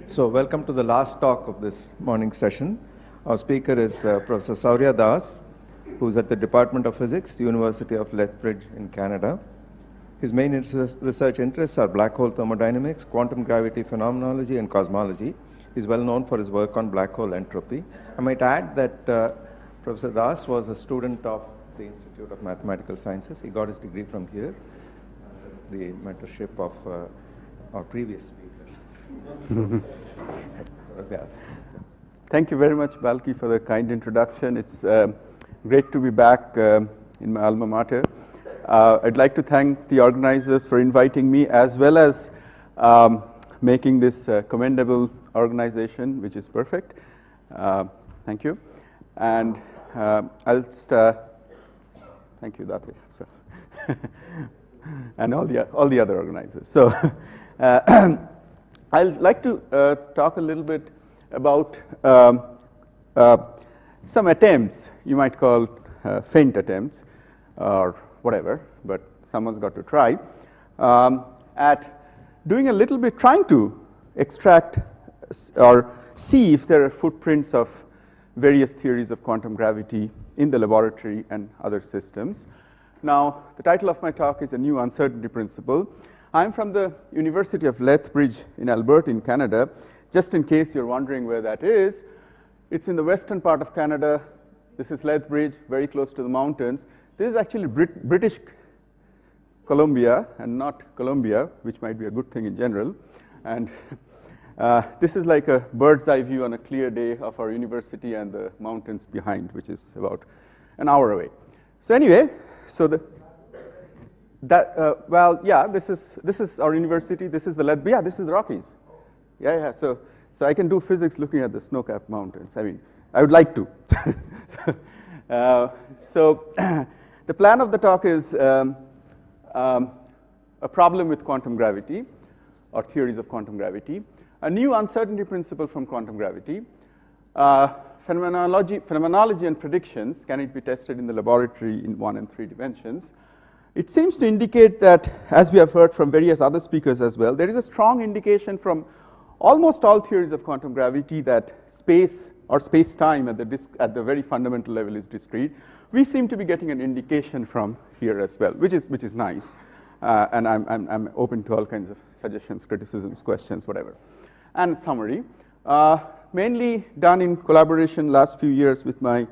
So welcome to the last talk of this morning session. Our speaker is Professor Saurya Das, who's at the Department of Physics, University of Lethbridge in Canada. His main research interests are black hole thermodynamics, quantum gravity phenomenology, and cosmology. He's well known for his work on black hole entropy. I might add that Professor Das was a student of the Institute of Mathematical Sciences. He got his degree from here, the mentorship of our previous speaker. Thank you very much, Balki, for the kind introduction. It's great to be back in my alma mater. I'd like to thank the organizers for inviting me, as well as making this commendable organization, which is perfect. Thank you. And I'll thank you, Date, and all the other organizers. So I'd like to talk a little bit about some attempts, you might call faint attempts or whatever, but someone's got to try, at doing a little bit, trying to extract or see if there are footprints of various theories of quantum gravity in the laboratory and other systems. Now, the title of my talk is A New Uncertainty Principle. I'm from the University of Lethbridge in Alberta in Canada. Just in case you're wondering where that is, it's in the western part of Canada. This is Lethbridge, very close to the mountains. This is actually British Columbia and not Columbia, which might be a good thing in general. And this is like a bird's eye view on a clear day of our university and the mountains behind, which is about an hour away. So anyway, so well, yeah, this is our university. This is the yeah, this is the Rockies. Yeah. So I can do physics looking at the snow-capped mountains. I mean, I would like to. So the plan of the talk is a problem with quantum gravity, or theories of quantum gravity, a new uncertainty principle from quantum gravity, phenomenology and predictions. Can it be tested in the laboratory in 1 and 3 dimensions? It seems to indicate that, as we have heard from various other speakers as well, there is a strong indication from almost all theories of quantum gravity that space or space-time at the very fundamental level is discrete. We seem to be getting an indication from here as well, which is nice. And I'm open to all kinds of suggestions, criticisms, questions, whatever. And summary, mainly done in collaboration last few years with my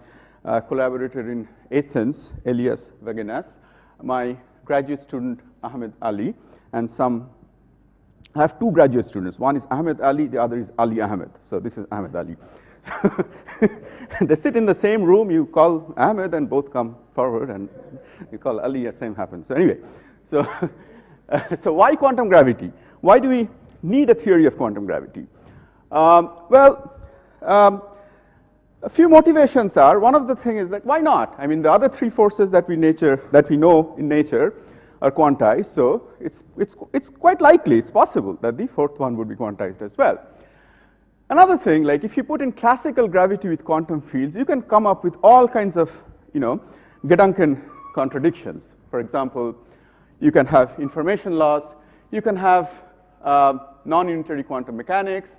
collaborator in Athens, Elias Vagenas, my graduate student Ahmed Ali, and I have 2 graduate students. One is Ahmed Ali, the other is Ali Ahmed. So this is Ahmed Ali. So they sit in the same room, you call Ahmed and both come forward, and you call Ali, the same happens. So anyway, so why quantum gravity? Why do we need a theory of quantum gravity? A few motivations are, one of the things is like, why not? I mean, the other 3 forces that we know in nature are quantized, so it's quite likely, it's possible that the 4th one would be quantized as well. Another thing, like if you put in classical gravity with quantum fields, you can come up with all kinds of, Gedanken contradictions. For example, you can have information loss, you can have non-unitary quantum mechanics.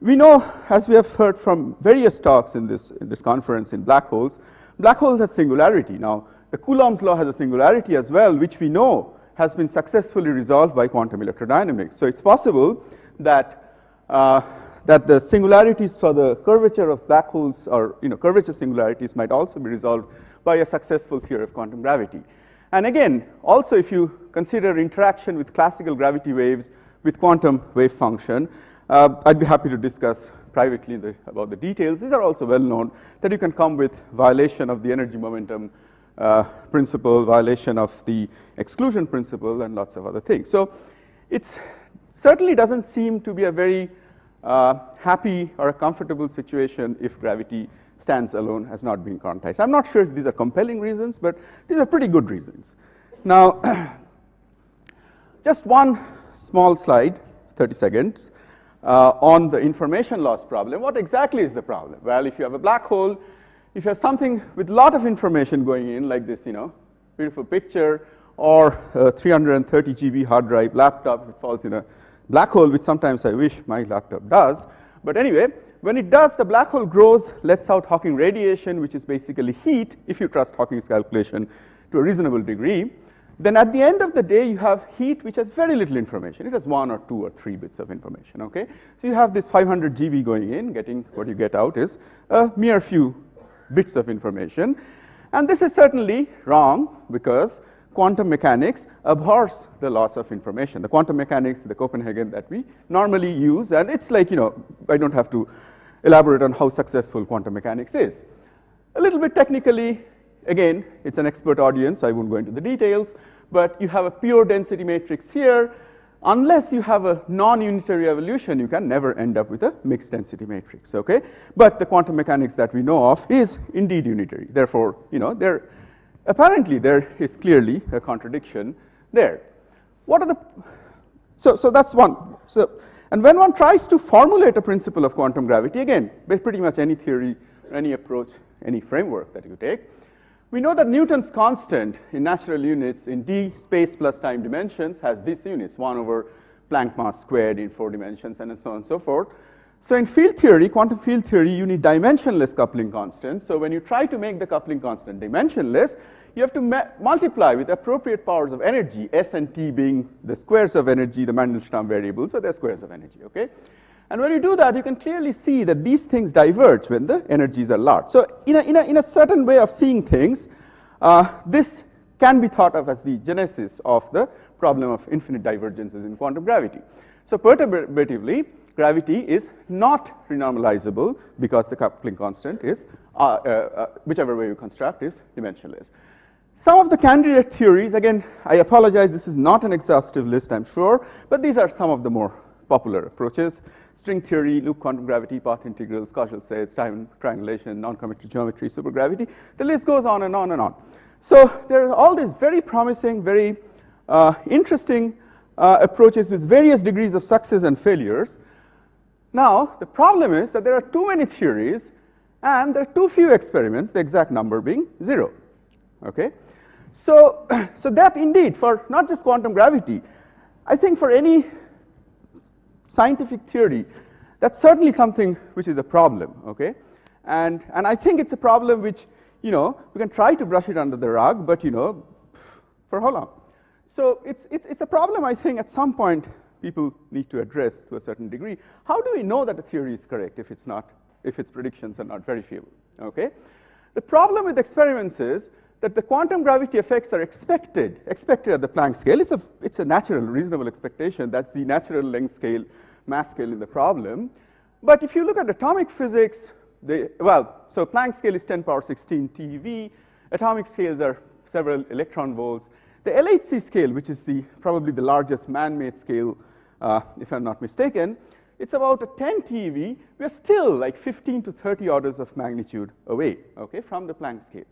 We know, as we have heard from various talks in this conference in black holes have singularity. Now, the Coulomb's law has a singularity as well, which we know has been successfully resolved by quantum electrodynamics. So it's possible that the singularities for the curvature of black holes, or curvature singularities, might also be resolved by a successful theory of quantum gravity. And again, also if you consider interaction with classical gravity waves with quantum wave function, I'd be happy to discuss privately about the details. These are also well known, that you can come with violation of the energy momentum principle, violation of the exclusion principle, and lots of other things. So it certainly doesn't seem to be a very happy or a comfortable situation if gravity stands alone as not being quantized. I'm not sure if these are compelling reasons, but these are pretty good reasons. Now, just one small slide, 30 seconds, on the information loss problem. What exactly is the problem? Well, if you have a black hole, if you have something with a lot of information going in, like this, beautiful picture, or a 330 GB hard drive laptop, if it falls in a black hole, which sometimes I wish my laptop does. But anyway, when it does, the black hole grows, lets out Hawking radiation, which is basically heat, if you trust Hawking's calculation to a reasonable degree. Then at the end of the day, you have heat which has very little information. It has 1 or 2 or 3 bits of information, okay? So you have this 500 GeV going in, getting what you get out is a mere few bits of information. And this is certainly wrong because quantum mechanics abhors the loss of information. The quantum mechanics, the Copenhagen that we normally use, and it's like, you know, I don't have to elaborate on how successful quantum mechanics is. A little bit technically, again, it's an expert audience, I won't go into the details, but you have a pure density matrix here. Unless you have a non-unitary evolution, you can never end up with a mixed density matrix, okay? But the quantum mechanics that we know of is indeed unitary. Therefore, you know, apparently there is clearly a contradiction there. What are the, so that's one. So, and when one tries to formulate a principle of quantum gravity, again, pretty much any theory, any approach, any framework that you take, we know that Newton's constant in natural units in d space plus time dimensions has these units, 1 over Planck mass squared in 4 dimensions, and so on and so forth. So in field theory, quantum field theory, you need dimensionless coupling constants. So when you try to make the coupling constant dimensionless, you have to multiply with appropriate powers of energy, S and T being the squares of energy, the Mandelstam variables, but they're squares of energy, okay? And when you do that, you can clearly see that these things diverge when the energies are large. So in a certain way of seeing things, this can be thought of as the genesis of the problem of infinite divergences in quantum gravity. So perturbatively, gravity is not renormalizable because the coupling constant is, whichever way you construct, is dimensionless. Some of the candidate theories, again, I apologize, this is not an exhaustive list, I'm sure, but these are some of the more popular approaches. String theory, loop quantum gravity, path integrals, causal sets, time triangulation, non-commutative geometry, supergravity. The list goes on and on and on. So there are all these very promising, very interesting approaches with various degrees of success and failures. Now, the problem is that there are too many theories and there are too few experiments, the exact number being 0. Okay? So that indeed, for not just quantum gravity, I think for any scientific theory, that's certainly something which is a problem, okay? And I think it's a problem which, you know, we can try to brush it under the rug, but, you know, for how long? So it's a problem, I think, at some point people need to address to a certain degree. How do we know that a theory is correct if its predictions are not verifiable, okay? The problem with experiments is that the quantum gravity effects are expected at the Planck scale. It's a natural, reasonable expectation. That's the natural length scale, mass scale in the problem. But if you look at atomic physics, so Planck scale is 10 power 16 TeV. Atomic scales are several electron volts. The LHC scale, which is probably the largest man-made scale, if I'm not mistaken, it's about a 10 TeV. We're still like 15 to 30 orders of magnitude away, okay, from the Planck scale.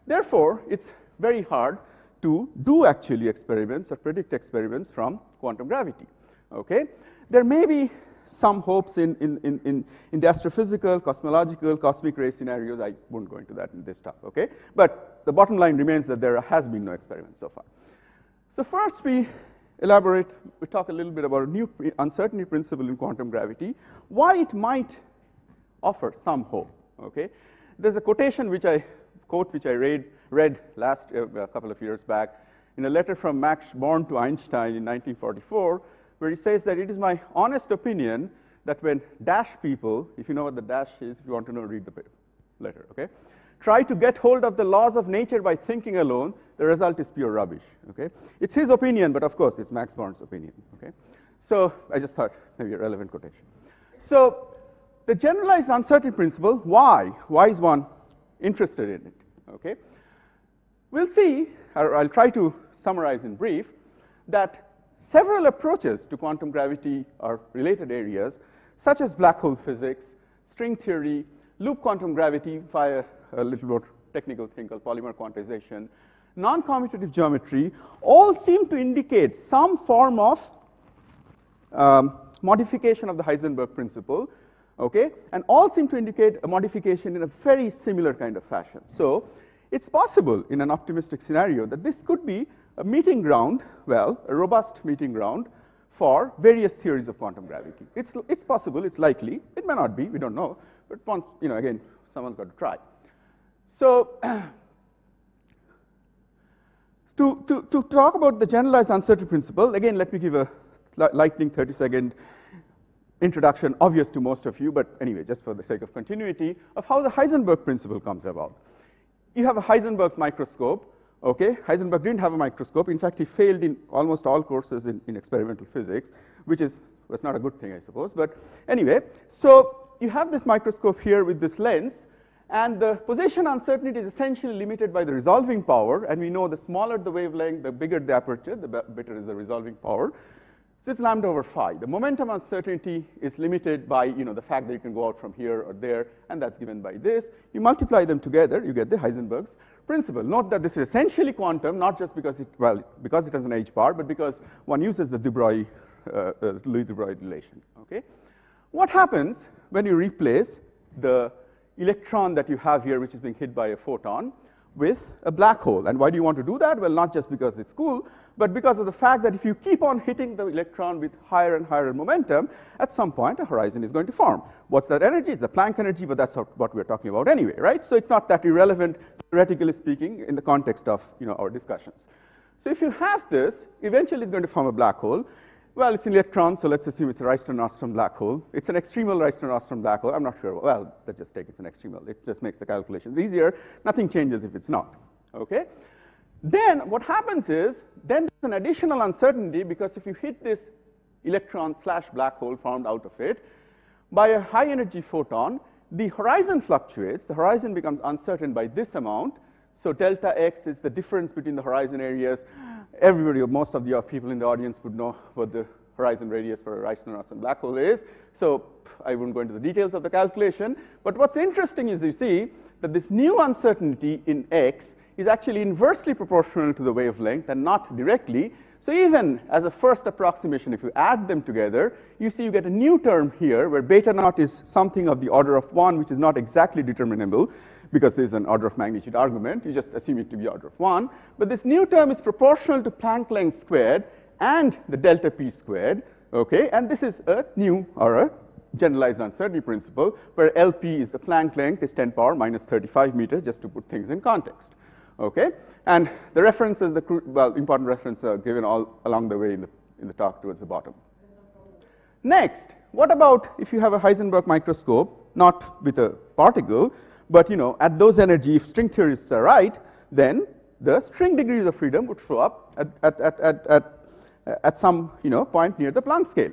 Therefore, it's very hard to do actually experiments or predict experiments from quantum gravity, okay? There may be some hopes in the astrophysical, cosmological, cosmic ray scenarios. I won't go into that in this talk, okay? But the bottom line remains that there has been no experiment so far. So first we talk a little bit about a new uncertainty principle in quantum gravity, why it might offer some hope, okay? There's a quotation which I read last a couple of years back in a letter from Max Born to Einstein in 1944, where he says that it is my honest opinion that when dash people, if you know what the dash is, if you want to know, read the letter, okay? Try to get hold of the laws of nature by thinking alone, the result is pure rubbish, okay? It's his opinion, but of course, it's Max Born's opinion, okay? So I just thought maybe a relevant quotation. So the generalized uncertainty principle, why? Why is one interested in it, okay? We'll see, or I'll try to summarize in brief, that several approaches to quantum gravity or related areas, such as black hole physics, string theory, loop quantum gravity via a little more technical thing called polymer quantization, non-commutative geometry, all seem to indicate some form of modification of the Heisenberg principle, okay? And all seem to indicate a modification in a very similar kind of fashion. So it's possible in an optimistic scenario that this could be a meeting ground, well, a robust meeting ground for various theories of quantum gravity. It's possible, it's likely, it may not be, we don't know, but once, again, someone's got to try. So to talk about the generalized uncertainty principle, again, let me give a lightning 30-second introduction, obvious to most of you, but anyway, just for the sake of continuity, of how the Heisenberg principle comes about. You have a Heisenberg's microscope, okay? Heisenberg didn't have a microscope. In fact, he failed in almost all courses in experimental physics, which was not a good thing, I suppose. But anyway, so you have this microscope here with this lens, and the position uncertainty is essentially limited by the resolving power, and we know the smaller the wavelength, the bigger the aperture, the better is the resolving power. So it's lambda over phi. The momentum uncertainty is limited by the fact that you can go out from here or there, and that's given by this. You multiply them together, you get the Heisenberg's principle. Note that this is essentially quantum, not just because because it has an H bar, but because one uses the Louis de Broglie relation. Okay? What happens when you replace the electron that you have here, which is being hit by a photon, with a black hole? And why do you want to do that? Well, not just because it's cool, but because of the fact that if you keep on hitting the electron with higher and higher momentum, at some point a horizon is going to form. What's that energy? It's the Planck energy, but that's what we're talking about anyway, right? So it's not that irrelevant, theoretically speaking, in the context of our discussions. So if you have this, eventually it's going to form a black hole. Well, it's an electron, so let's assume it's a Royston-Ostrom black hole. It's an extremal Royston-Ostrom black hole. I'm not sure. Well, let's just take it's an extremal. It just makes the calculations easier. Nothing changes if it's not. Okay? Then what happens is, then there's an additional uncertainty, because if you hit this electron/black hole formed out of it by a high energy photon, the horizon fluctuates. The horizon becomes uncertain by this amount. So delta x is the difference between the horizon areas. Everybody, or most of the people in the audience would know what the horizon radius for a Royston-Ostrom black hole is. So I wouldn't go into the details of the calculation. But what's interesting is you see that this new uncertainty in x is actually inversely proportional to the wavelength and not directly. So even as a first approximation, if you add them together, you see you get a new term here where beta naught is something of the order of 1, which is not exactly determinable because there's an order of magnitude argument. You just assume it to be order of 1. But this new term is proportional to Planck length squared and the delta p squared. Okay? And this is a new, or a generalized uncertainty principle, where LP is the Planck length, is 10 power minus 35 meters, just to put things in context. Okay? And the references, important references are given all along the way in the talk towards the bottom. Next, what about if you have a Heisenberg microscope, not with a particle, but at those energy, if string theorists are right, then the string degrees of freedom would show up at some point near the Planck scale.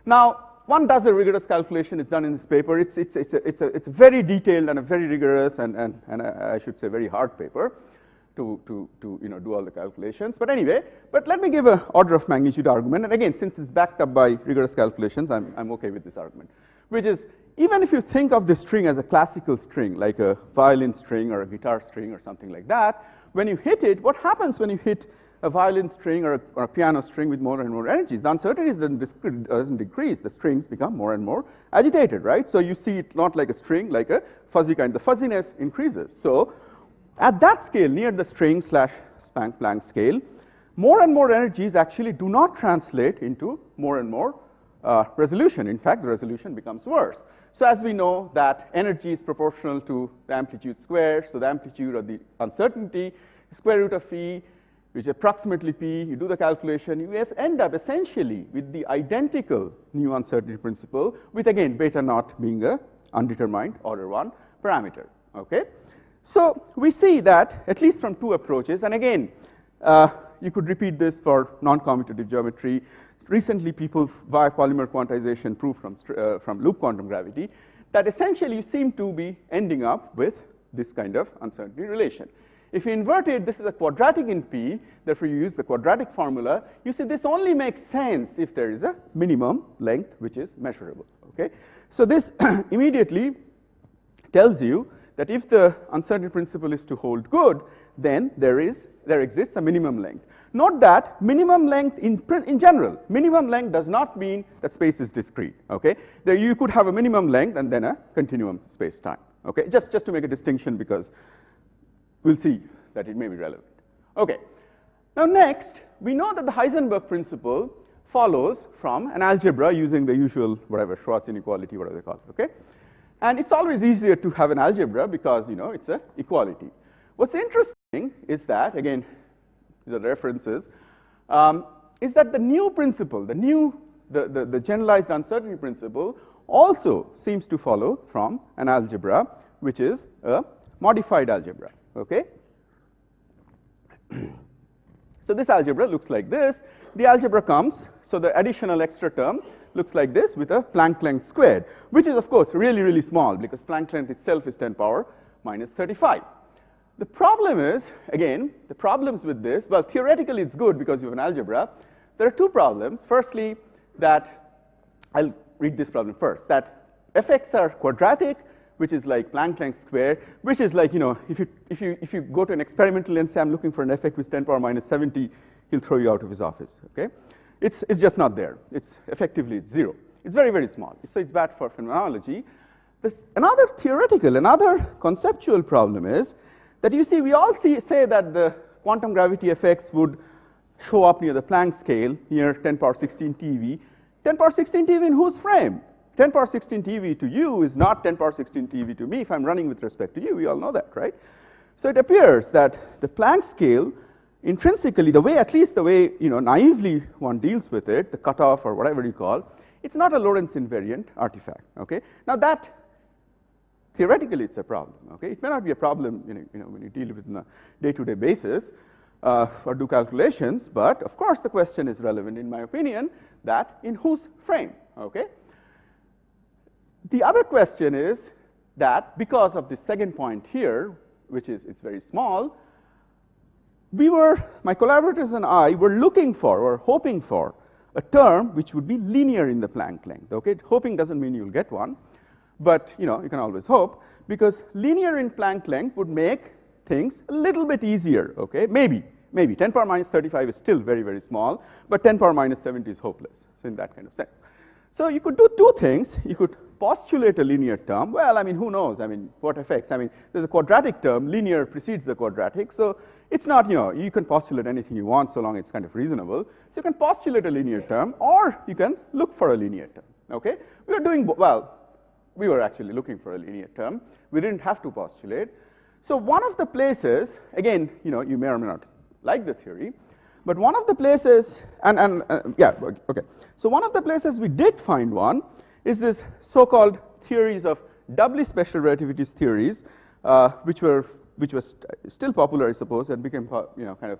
Now, one does a rigorous calculation. It's done in this paper. It's a very detailed and a very rigorous and I should say very hard paper to do all the calculations. But anyway, let me give an order of magnitude argument. And again, since it's backed up by rigorous calculations, I'm okay with this argument, which is even if you think of the string as a classical string, like a violin string or a guitar string or something like that, when you hit it, what happens when you hit a violin string or a piano string with more and more energies? The uncertainty doesn't decrease. The strings become more and more agitated, right? So you see it not like a string, like a fuzzy kind. The fuzziness increases. So at that scale, near the string/Planck scale, more and more energies actually do not translate into more and more resolution. In fact, the resolution becomes worse. So as we know that energy is proportional to the amplitude squared, so the amplitude of the uncertainty, square root of E, which is approximately P, you do the calculation, you end up essentially with the identical new uncertainty principle, with again beta naught being a undetermined order 1 parameter. Okay? So we see that, at least from two approaches, and again, you could repeat this for non-commutative geometry. Recently, people via polymer quantization proved from loop quantum gravity that essentially you seem to be ending up with this kind of uncertainty relation. If you invert it, this is a quadratic in P, therefore you use the quadratic formula. You see this only makes sense if there is a minimum length which is measurable. Okay? So this immediately tells you that if the uncertainty principle is to hold good, then there exists a minimum length. Note that minimum length in general, minimum length does not mean that space is discrete. Okay? There you could have a minimum length and then a continuum space-time. Okay? Just to make a distinction, because we'll see that it may be relevant. Okay. Now next, we know that the Heisenberg principle follows from an algebra using the usual whatever Schwarz inequality, whatever they call it, okay? And it's always easier to have an algebra because, you know, it's an equality. What's interesting is that, again, these are references, is that the new principle, the generalized uncertainty principle also seems to follow from an algebra, which is a modified algebra, okay? So this algebra looks like this. The algebra comes, so the additional extra term looks like this with a Planck length squared, which is, of course, really, really small because Planck length itself is 10 power minus 35. The problem is, again, the problems with this, well, theoretically it's good because you have an algebra. There are two problems. Firstly, that I'll read this problem first, that fx are quadratic, which is like Planck length square, which is like, you know, if you go to an experimental and say I'm looking for an fx with 10 power minus 70, he'll throw you out of his office, okay? It's just not there. It's effectively it's zero. It's very, very small. So it's bad for phenomenology. Another theoretical, another conceptual problem is that you see, we all say that the quantum gravity effects would show up near the Planck scale, near 10 power 16 TeV. 10 power 16 TeV in whose frame? 10 power 16 TeV to you is not 10 power 16 TeV to me if I'm running with respect to you. We all know that, right? So it appears that the Planck scale, intrinsically, the way, at least the way, you know, naively one deals with it, the cutoff or whatever you call, it's not a Lorentz invariant artifact, okay? Now that, theoretically, it's a problem, okay? It may not be a problem, you know, when you deal with it on a day-to-day basis or do calculations, but of course the question is relevant, in my opinion, that in whose frame, okay? The other question is that because of the second point here, which is it's very small, my collaborators and I were looking for or hoping for a term which would be linear in the Planck length, okay? Hoping doesn't mean you'll get one, but, you know, you can always hope, because linear in Planck length would make things a little bit easier, okay? Maybe 10 power minus 35 is still very, very small, but 10 power minus 70 is hopeless, so in that kind of sense. So you could do two things. You could postulate a linear term. Well, I mean, who knows? I mean, what effects? I mean, there's a quadratic term. Linear precedes the quadratic. So it's not, you know, you can postulate anything you want so long it's kind of reasonable. So you can postulate a linear term, or you can look for a linear term, okay? We were doing, well, we were actually looking for a linear term. We didn't have to postulate. So one of the places, again, you know, you may or may not like the theory, but one of the places, yeah, okay. So one of the places we did find one is this so-called theories of doubly special relativity theories, which was still popular, I suppose, and became, you know, kind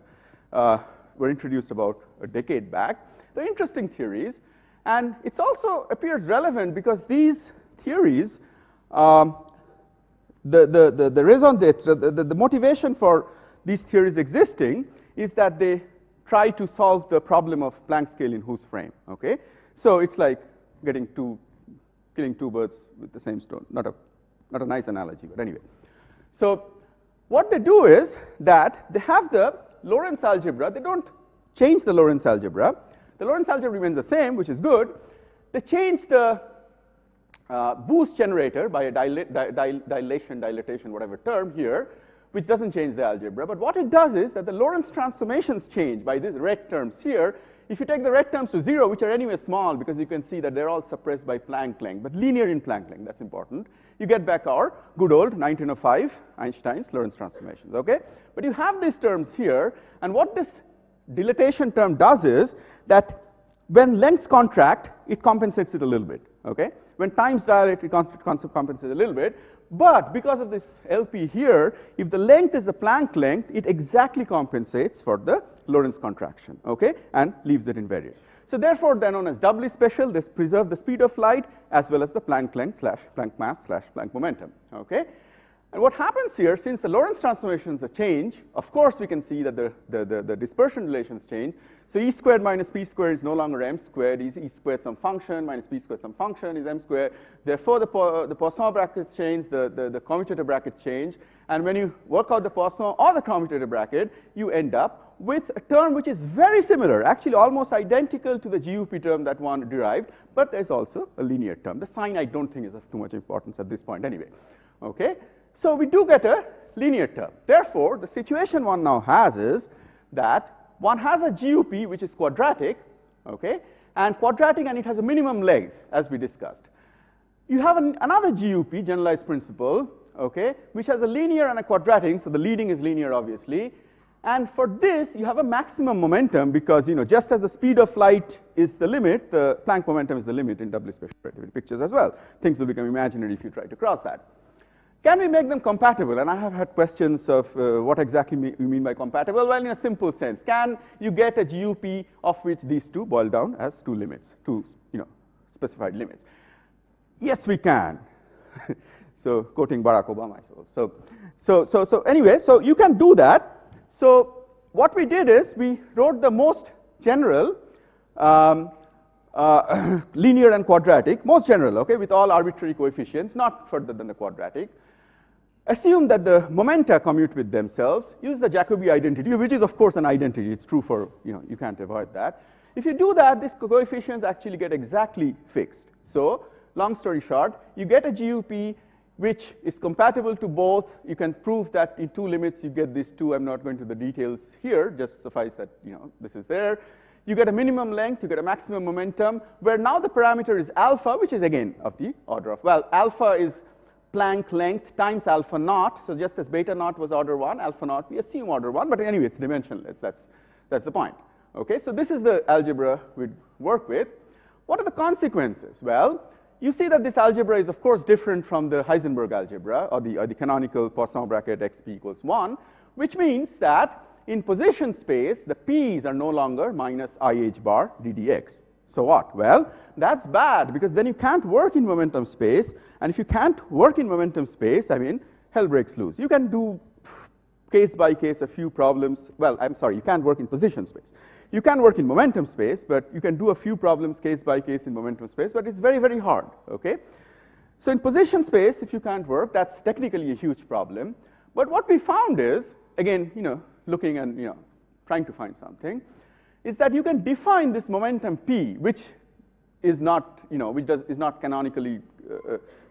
of were introduced about a decade back. They're interesting theories, and it also appears relevant because these theories, the raison d'etre, the motivation for these theories existing is that they try to solve the problem of Planck scale in whose frame, okay? So it's like killing two birds with the same stone. Not a nice analogy, but anyway. So what they do is that they have the Lorentz algebra. They don't change the Lorentz algebra. The Lorentz algebra remains the same, which is good. They change the boost generator by a dilatation, whatever term here, which doesn't change the algebra. But what it does is that the Lorentz transformations change by these red terms here. If you take the red terms to 0, which are anyway small, because you can see that they're all suppressed by Planck length, but linear in Planck length, that's important, you get back our good old 1905 Einstein's Lorentz transformations, okay? But you have these terms here, and what this dilatation term does is that when lengths contract, it compensates it a little bit, okay? When times dilate, it compensates a little bit. But because of this LP here, if the length is the Planck length, it exactly compensates for the Lorentz contraction, okay, and leaves it invariant. So therefore, they're known as doubly special. They preserve the speed of light as well as the Planck length slash Planck mass slash Planck momentum, okay? And what happens here, since the Lorentz transformations change, of course we can see that the dispersion relations change. So E squared minus P squared is no longer M squared. E squared some function minus P squared some function is M squared. Therefore, the Poisson brackets change, the commutator brackets change. And when you work out the Poisson or the commutator bracket, you end up with a term which is very similar, actually almost identical to the GUP term that one derived, but there's also a linear term. The sign I don't think is of too much importance at this point anyway, okay? So we do get a linear term. Therefore, the situation one now has is that one has a GUP which is quadratic, okay? and quadratic, and it has a minimum length, as we discussed. You have another GUP, generalized principle, okay, which has a linear and a quadratic, so the leading is linear, obviously. And for this, you have a maximum momentum because, just as the speed of light is the limit, the Planck momentum is the limit in doubly special relativity pictures as well. Things will become imaginary if you try to cross that. Can we make them compatible? And I have had questions of what exactly we mean by compatible. Well, in a simple sense, can you get a GUP of which these two boil down as two limits, two specified limits? Yes, we can. So quoting Barack Obama, I suppose. So anyway, so you can do that. So what we did is we wrote the most general linear and quadratic, most general, okay, with all arbitrary coefficients, not further than the quadratic. Assume that the momenta commute with themselves. Use the Jacobi identity, which is of course an identity. It's true for, you can't avoid that. If you do that, these coefficients actually get exactly fixed. So long story short, you get a GUP which is compatible to both. You can prove that in two limits you get these two. I'm not going to the details here, just suffice that this is there. You get a minimum length, you get a maximum momentum, where now the parameter is alpha, which is again of the order of, well, alpha is Planck length times alpha naught. So just as beta naught was order 1, alpha naught we assume order 1, but anyway, it's dimensionless. That's the point. Okay, so this is the algebra we'd work with. What are the consequences? Well, you see that this algebra is of course different from the Heisenberg algebra or the canonical Poisson bracket xp equals 1, which means that in position space the p's are no longer minus IH bar ddx. So what? Well, that's bad because then you can't work in momentum space, and if you can't work in momentum space, I mean, hell breaks loose. You can do case by case a few problems. Well, I'm sorry, you can't work in position space. You can work in momentum space, but you can do a few problems case by case in momentum space, but it's very, very hard, okay? So in position space, if you can't work, that's technically a huge problem. But what we found is, again, looking and, trying to find something, is that you can define this momentum p, which is not, is not canonically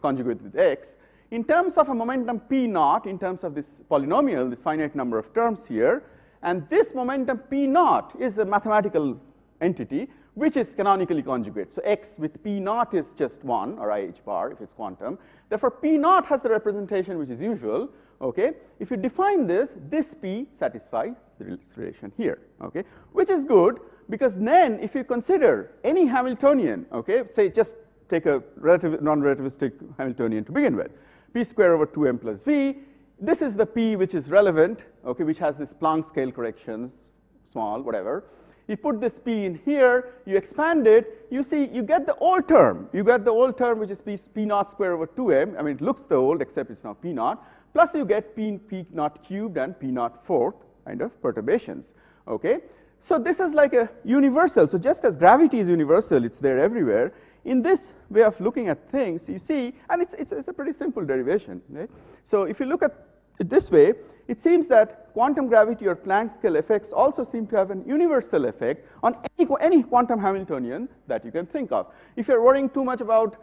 conjugate with x, in terms of a momentum p naught, in terms of this polynomial, this finite number of terms here, and this momentum p naught is a mathematical entity which is canonically conjugate. So x with p naught is just 1, or IH bar if it's quantum. Therefore, p naught has the representation which is usual. Okay, if you define this p satisfies this relation here, okay, which is good because then if you consider any Hamiltonian, okay, say just take a non-relativistic Hamiltonian to begin with, p square over 2m plus v, this is the p which is relevant, okay, which has this Planck scale corrections, small, whatever. You put this p in here, you expand it, you see, you get the old term. You get the old term which is p naught square over 2m. I mean, it looks the old except it's now p naught. Plus you get p naught cubed and p naught fourth kind of perturbations, okay? So this is like a universal. So just as gravity is universal, it's there everywhere. In this way of looking at things, you see, and it's a pretty simple derivation, right? So if you look at it this way, it seems that quantum gravity or Planck scale effects also seem to have an universal effect on any quantum Hamiltonian that you can think of. If you're worrying too much about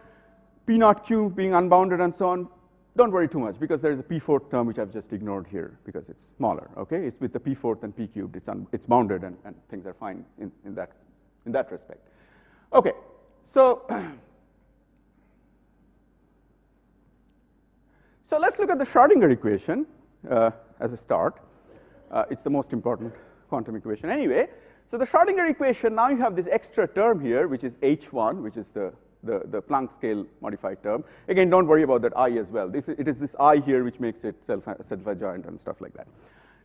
p naught cubed being unbounded and so on, don't worry too much because there is a p fourth term which I've just ignored here because it's smaller, okay? It's with the p fourth and p cubed, it's bounded and things are fine in that respect. Okay, so let's look at the Schrodinger equation as a start. It's the most important quantum equation anyway. So the Schrodinger equation, now you have this extra term here which is h1, which is the Planck scale modified term. Again, don't worry about that I as well. It is this I here which makes it self-adjoint and stuff like that.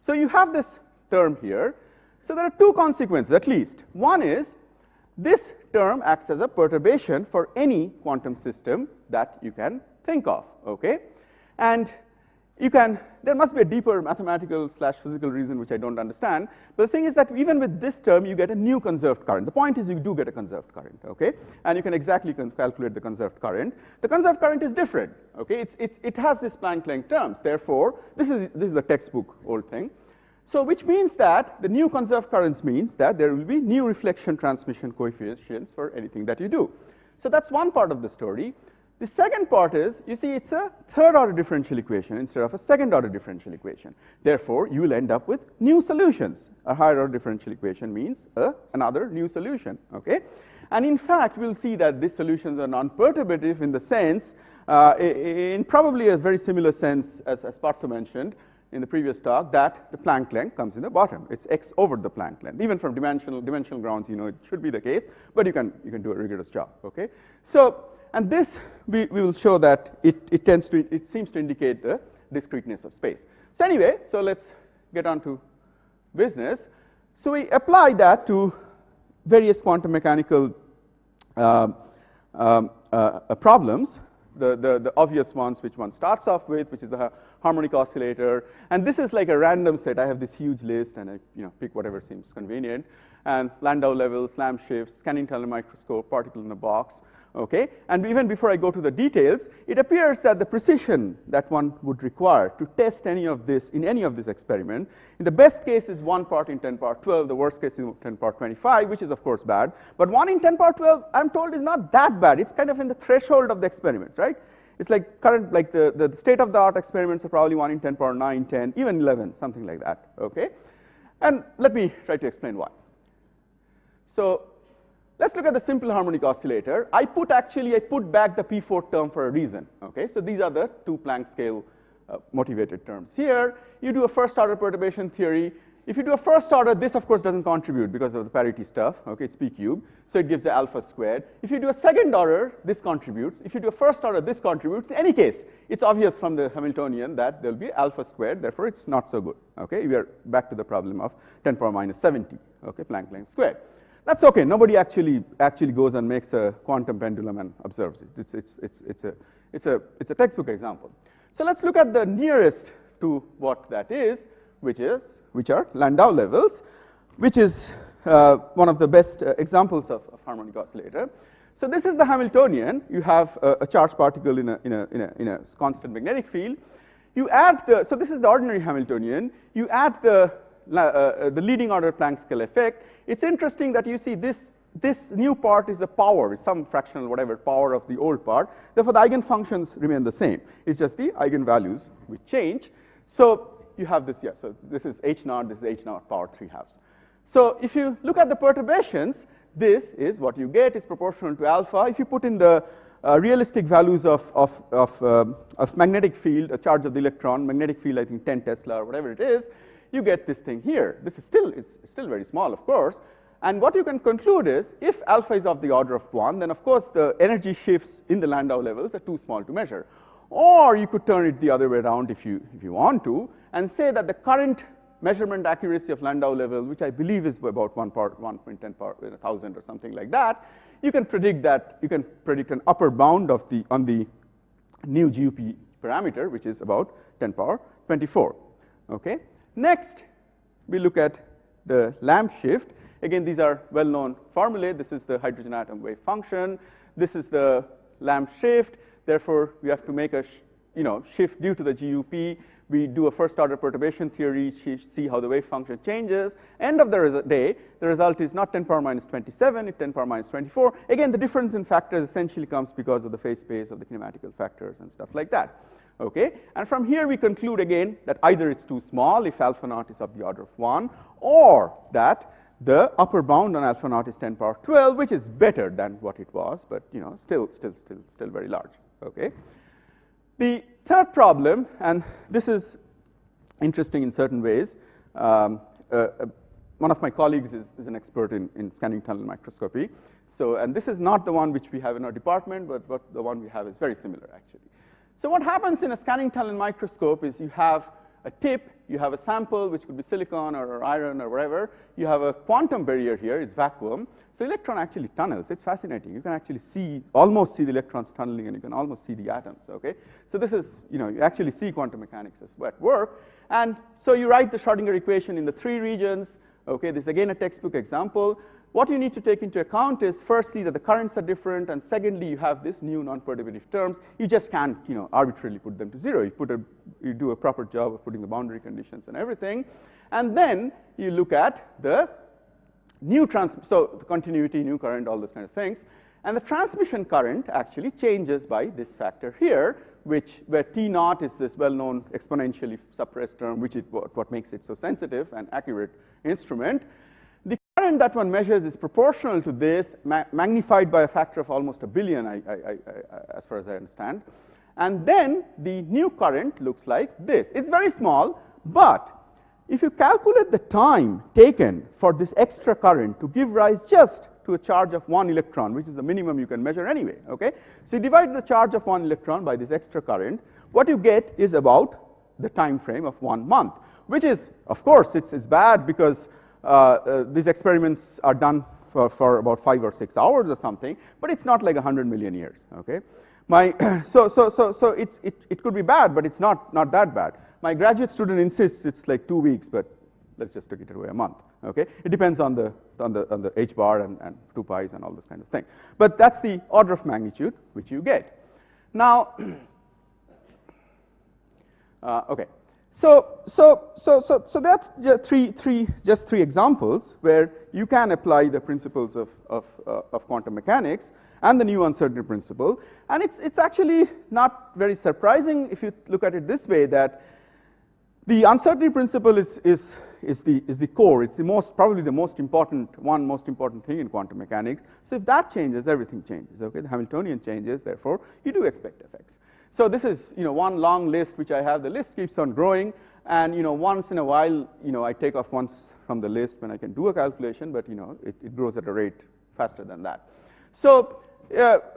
So you have this term here. So there are two consequences at least. One is this term acts as a perturbation for any quantum system that you can think of, okay? And there must be a deeper mathematical / physical reason which I don't understand. But the thing is that even with this term, you get a new conserved current. The point is you do get a conserved current, okay? And you can exactly calculate the conserved current. The conserved current is different, okay? It has this Planck length terms. Therefore, this is the textbook old thing. So which means that the new conserved currents means that there will be new reflection transmission coefficients for anything that you do. So that's one part of the story. The second part is, you see, it's a third-order differential equation instead of a second-order differential equation. Therefore, you will end up with new solutions. A higher-order differential equation means another new solution, okay? And in fact, we'll see that these solutions are non-perturbative in the sense, in probably a very similar sense as Partha mentioned in the previous talk, that the Planck length comes in the bottom. It's x over the Planck length. Even from dimensional grounds, you know, it should be the case, but you can do a rigorous job, okay? So, and this, we will show that it seems to indicate the discreteness of space. So anyway, so let's get on to business. So we apply that to various quantum mechanical problems. The obvious ones which one starts off with, which is the harmonic oscillator. And this is like a random set. I have this huge list, and I pick whatever seems convenient. And Landau levels, Lamb shifts, scanning tunnel microscope, particle in a box. Okay? And even before I go to the details, it appears that the precision that one would require to test any of this in any of this experiment, in the best case is 1 part in 10 power 12, the worst case is 10 power 25, which is of course bad. But 1 in 10 power 12, I'm told, is not that bad. It's kind of in the threshold of the experiments, right? It's like current, like the state-of-the-art experiments are probably 1 in 10 power 9, 10, even 11, something like that, okay? And let me try to explain why. So let's look at the simple harmonic oscillator. I put back the P4 term for a reason, okay? So these are the 2 Planck scale motivated terms here. You do a first order perturbation theory. If you do a first order, this of course doesn't contribute because of the parity stuff, okay? It's P cubed, so it gives the alpha squared. If you do a second order, this contributes. If you do a first order, this contributes. In any case, it's obvious from the Hamiltonian that there'll be alpha squared, therefore it's not so good, okay? We are back to the problem of 10 power minus 70, okay? Planck length squared. That's okay. Nobody actually goes and makes a quantum pendulum and observes it. It's a textbook example. So let's look at the nearest to what that is, which are Landau levels, which is one of the best examples of harmonic oscillator. So this is the Hamiltonian. You have a charged particle in a constant magnetic field. You add so this is the ordinary Hamiltonian. You add the leading order Planck scale effect. It's interesting that you see this new part is a power, some fractional whatever power of the old part. Therefore, the eigenfunctions remain the same. It's just the eigenvalues which change. So you have this, yeah, so this is h naught, this is h naught power 3/2. So if you look at the perturbations, this is what you get is proportional to alpha. If you put in the realistic values of magnetic field, a charge of the electron, magnetic field I think 10 Tesla or whatever it is, you get this thing here. This is still very small, of course. And what you can conclude is, if alpha is of the order of 1, then of course the energy shifts in the Landau levels are too small to measure. Or you could turn it the other way around if you want to, and say that the current measurement accuracy of Landau level, which I believe is about 1.10 power 1,000 or something like that, you can predict an upper bound on the new GUP parameter, which is about 10 power 24. Okay. Next, we look at the Lamb shift. Again, these are well-known formulae. This is the hydrogen atom wave function. This is the Lamb shift. Therefore, we have to make a shift due to the GUP. We do a first-order perturbation theory, see how the wave function changes. End of the day, the result is not 10 power minus 27, it's 10 power minus 24. Again, the difference in factors essentially comes because of the phase space of the kinematical factors and stuff like that. Okay, and from here we conclude again that either it's too small if alpha naught is of the order of 1, or that the upper bound on alpha naught is 10 power 12, which is better than what it was, but still very large. Okay. The third problem, and this is interesting in certain ways. One of my colleagues is an expert in scanning tunnel microscopy. So, and this is not the one which we have in our department, but the one we have is very similar actually. So what happens in a scanning tunnel microscope is you have a tip, you have a sample, which could be silicon or iron or whatever. You have a quantum barrier here, it's vacuum. So electron actually tunnels. It's fascinating. You can actually almost see the electrons tunneling, and you can almost see the atoms, okay? So this is, you actually see quantum mechanics at work. And so you write the Schrodinger equation in the 3 regions. Okay, this is again a textbook example. What you need to take into account is firstly that the currents are different, and secondly you have this new non-perturbative terms. You just can't arbitrarily put them to 0. You do a proper job of putting the boundary conditions and everything, and then you look at the new so the continuity, new current, all those kind of things, And the transmission current actually changes by this factor here, where T naught is this well-known exponentially suppressed term, which is what makes it so sensitive and accurate instrument. The current that one measures is proportional to this, magnified by a factor of almost 1 billion, as far as I understand. And then the new current looks like this. It's very small, but if you calculate the time taken for this extra current to give rise just to a charge of 1 electron, which is the minimum you can measure anyway, okay? So you divide the charge of 1 electron by this extra current, what you get is about the time frame of 1 month, which is, of course, it's bad because these experiments are done for about 5 or 6 hours or something, but it's not like 100 million years, okay? So it could be bad, but it's not that bad. My graduate student insists it's like 2 weeks, but let's just take it away a month, okay? It depends on the h bar and 2 pi's and all this kind of thing. But that's the order of magnitude which you get. Now, okay. So that's just three examples where you can apply the principles of quantum mechanics and the new uncertainty principle. And it's actually not very surprising if you look at it this way, that the uncertainty principle is the core. It's probably the most important thing in quantum mechanics. So if that changes, everything changes. Okay, the Hamiltonian changes. Therefore, you do expect effects. So this is one long list which I have. The list keeps on growing, and once in a while I take off once from the list when I can do a calculation, but it grows at a rate faster than that. So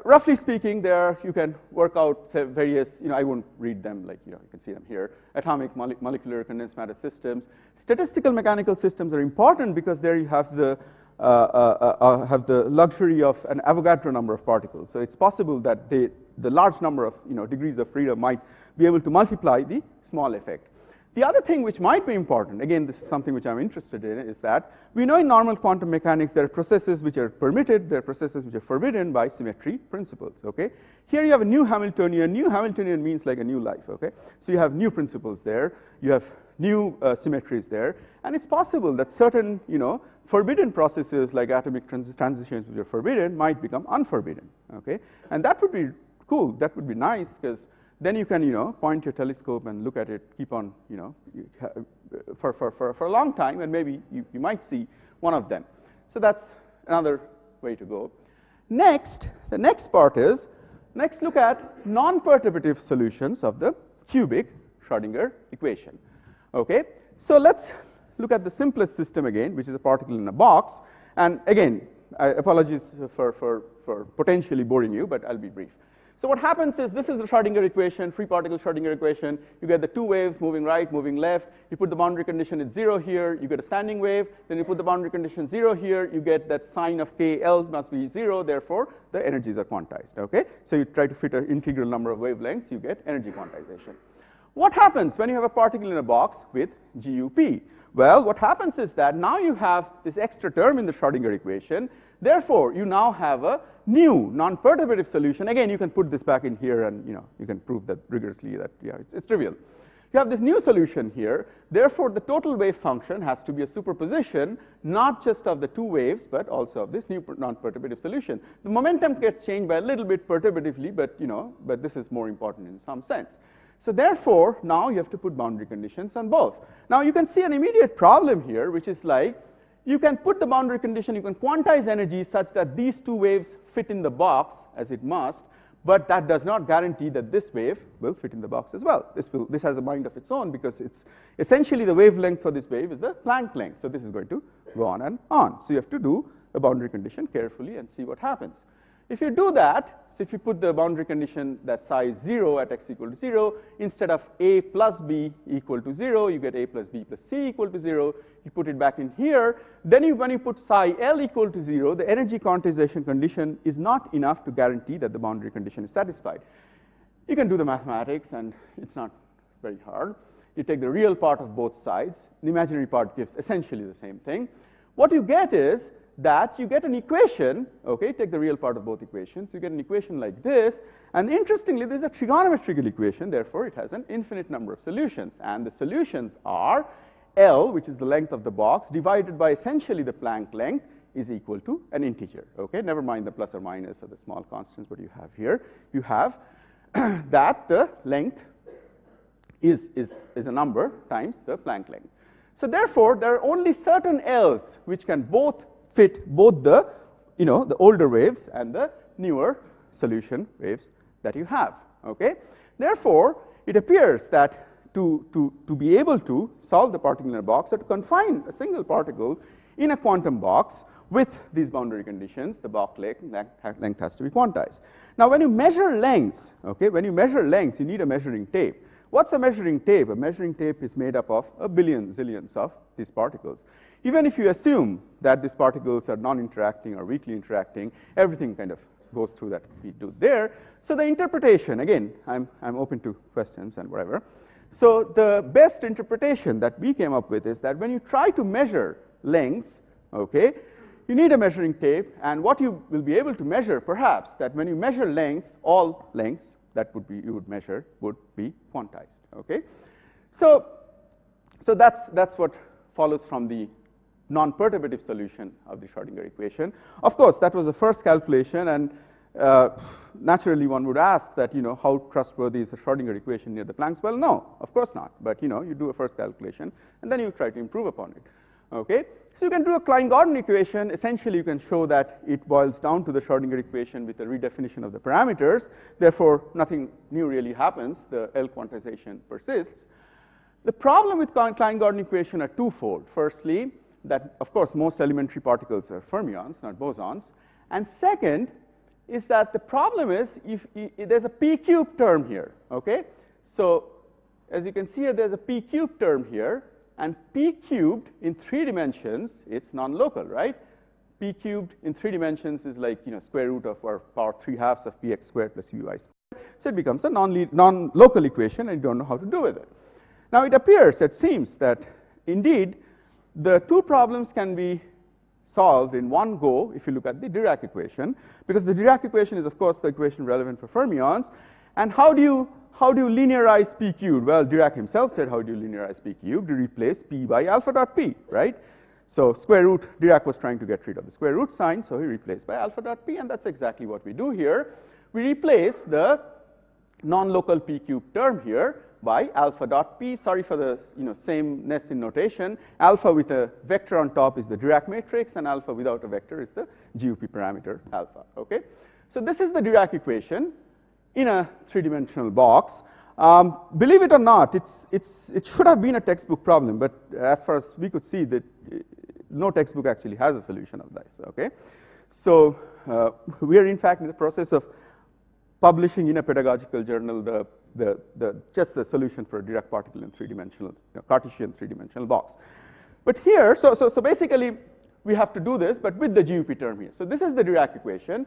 roughly speaking, there you can work out various, I won't read them, like you can see them here. Atomic, molecular, condensed matter systems. Statistical mechanical systems are important because there you have the luxury of an Avogadro number of particles. So it's possible that the large number of degrees of freedom might be able to multiply the small effect. The other thing which might be important, again this is something which I'm interested in, is that we know in normal quantum mechanics there are processes which are permitted, there are processes which are forbidden by symmetry principles. Okay, here you have a new Hamiltonian. New Hamiltonian means like a new life. Okay, so you have new principles there, you have new symmetries there, and it's possible that certain forbidden processes like atomic transitions which are forbidden might become unforbidden. Okay, and that would be cool. That would be nice, because then you can point your telescope and look at it, keep on for a long time, and maybe you might see one of them. So that's another way to go. Next, the next part is, next look at non-perturbative solutions of the cubic Schrodinger equation. Okay, so let's look at the simplest system again, which is a particle in a box. And again, apologies for potentially boring you, but I'll be brief. So what happens is, this is the Schrodinger equation, free particle Schrodinger equation. You get the two waves moving right, moving left. You put the boundary condition at 0 here, you get a standing wave. Then you put the boundary condition 0 here, you get that sign of KL must be 0. Therefore, the energies are quantized. Okay, so you try to fit an integral number of wavelengths, you get energy quantization. What happens when you have a particle in a box with GUP? Well, what happens is that now you have this extra term in the Schrodinger equation. Therefore, you now have a new non-perturbative solution. Again, you can put this back in here, and you can prove that rigorously that it's trivial. You have this new solution here. Therefore, the total wave function has to be a superposition, not just of the two waves, but also of this new non-perturbative solution. The momentum gets changed by a little bit perturbatively, but this is more important in some sense. So therefore, now you have to put boundary conditions on both. Now you can see an immediate problem here, which is like, you can put the boundary condition, you can quantize energy such that these two waves fit in the box as it must, but that does not guarantee that this wave will fit in the box as well. This has a mind of its own, because it's essentially the wavelength for this wave is the Planck length. So this is going to go on and on. So you have to do a boundary condition carefully and see what happens. If you do that, so if you put the boundary condition that psi is 0 at x equal to 0, instead of a plus b equal to 0, you get a plus b plus c equal to 0. You put it back in here. Then when you put psi L equal to 0, the energy quantization condition is not enough to guarantee that the boundary condition is satisfied. You can do the mathematics, and it's not very hard. You take the real part of both sides. The imaginary part gives essentially the same thing. What you get is that you get an equation. Okay, take the real part of both equations. You get an equation like this. And interestingly, there's a trigonometrical equation. Therefore, it has an infinite number of solutions. And the solutions are L, which is the length of the box, divided by essentially the Planck length, is equal to an integer, okay? Never mind the plus or minus or the small constants, what you have here. You have that the length is a number times the Planck length. So therefore, there are only certain L's which can both fit both the, the older waves and the newer solution waves that you have, okay? Therefore, it appears that to be able to solve the particle in a box, or to confine a single particle in a quantum box with these boundary conditions, the Bock length has to be quantized. Now, when you measure lengths, okay, when you measure lengths, you need a measuring tape. What's a measuring tape? A measuring tape is made up of a billion zillions of these particles. Even if you assume that these particles are non-interacting or weakly interacting, everything kind of goes through that we do there. So the interpretation, again, I'm open to questions and whatever. So the best interpretation that we came up with is that when you try to measure lengths, okay, you need a measuring tape, and what you will be able to measure, perhaps, that when you measure lengths, all lengths that you would measure would be quantized, okay? So that's what follows from the non-perturbative solution of the Schrodinger equation. Of course, that was the first calculation, and naturally one would ask that, how trustworthy is the Schrodinger equation near the Planck's? Well, no, of course not, but you do a first calculation, and then you try to improve upon it, okay? So you can do a Klein-Gordon equation. Essentially, you can show that it boils down to the Schrodinger equation with a redefinition of the parameters. Therefore, nothing new really happens. The L quantization persists. The problem with Klein-Gordon equation are twofold. Firstly, that, of course, most elementary particles are fermions, not bosons. And second is that the problem is if there's a p cubed term here, okay? So as you can see here, there's a p cubed term here. And p cubed in 3 dimensions, it's non-local, right? P cubed in 3 dimensions is like, square root of or power 3/2 of px squared plus uy squared. So it becomes a non-local equation, and you don't know how to do with it. Now it appears, it seems, that indeed the two problems can be solved in one go if you look at the Dirac equation, because the Dirac equation is, of course, the equation relevant for fermions. And how do you linearize p cubed? Well, Dirac himself said, how do you linearize p cubed? You replace p by alpha dot p, right? So square root, Dirac was trying to get rid of the square root sign, so he replaced by alpha dot p, and that's exactly what we do here. We replace the non-local p cubed term here by alpha dot p. Sorry for the sameness in notation. Alpha with a vector on top is the Dirac matrix, and alpha without a vector is the GUP parameter alpha, okay? So this is the Dirac equation in a 3-dimensional box. Believe it or not, it should have been a textbook problem, but as far as we could see, that no textbook actually has a solution of this, okay? So we are in fact in the process of publishing in a pedagogical journal just the solution for a Dirac particle in 3-dimensional, Cartesian 3-dimensional box. But here, so basically we have to do this, but with the GUP term here. So this is the Dirac equation,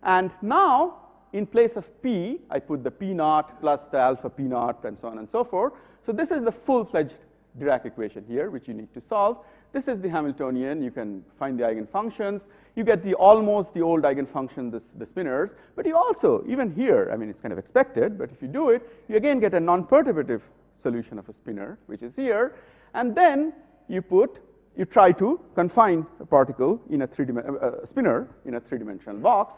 and now in place of p, I put the p naught plus the alpha p naught and so on and so forth. So this is the full-fledged Dirac equation here, which you need to solve. This is the Hamiltonian. You can find the eigenfunctions. You get almost the old eigenfunction, the spinors. But you also, even here, I mean, it's kind of expected, but if you do it, you again get a non-perturbative solution of a spinor, which is here. And then you try to confine a particle in a spinor in a 3-dimensional box.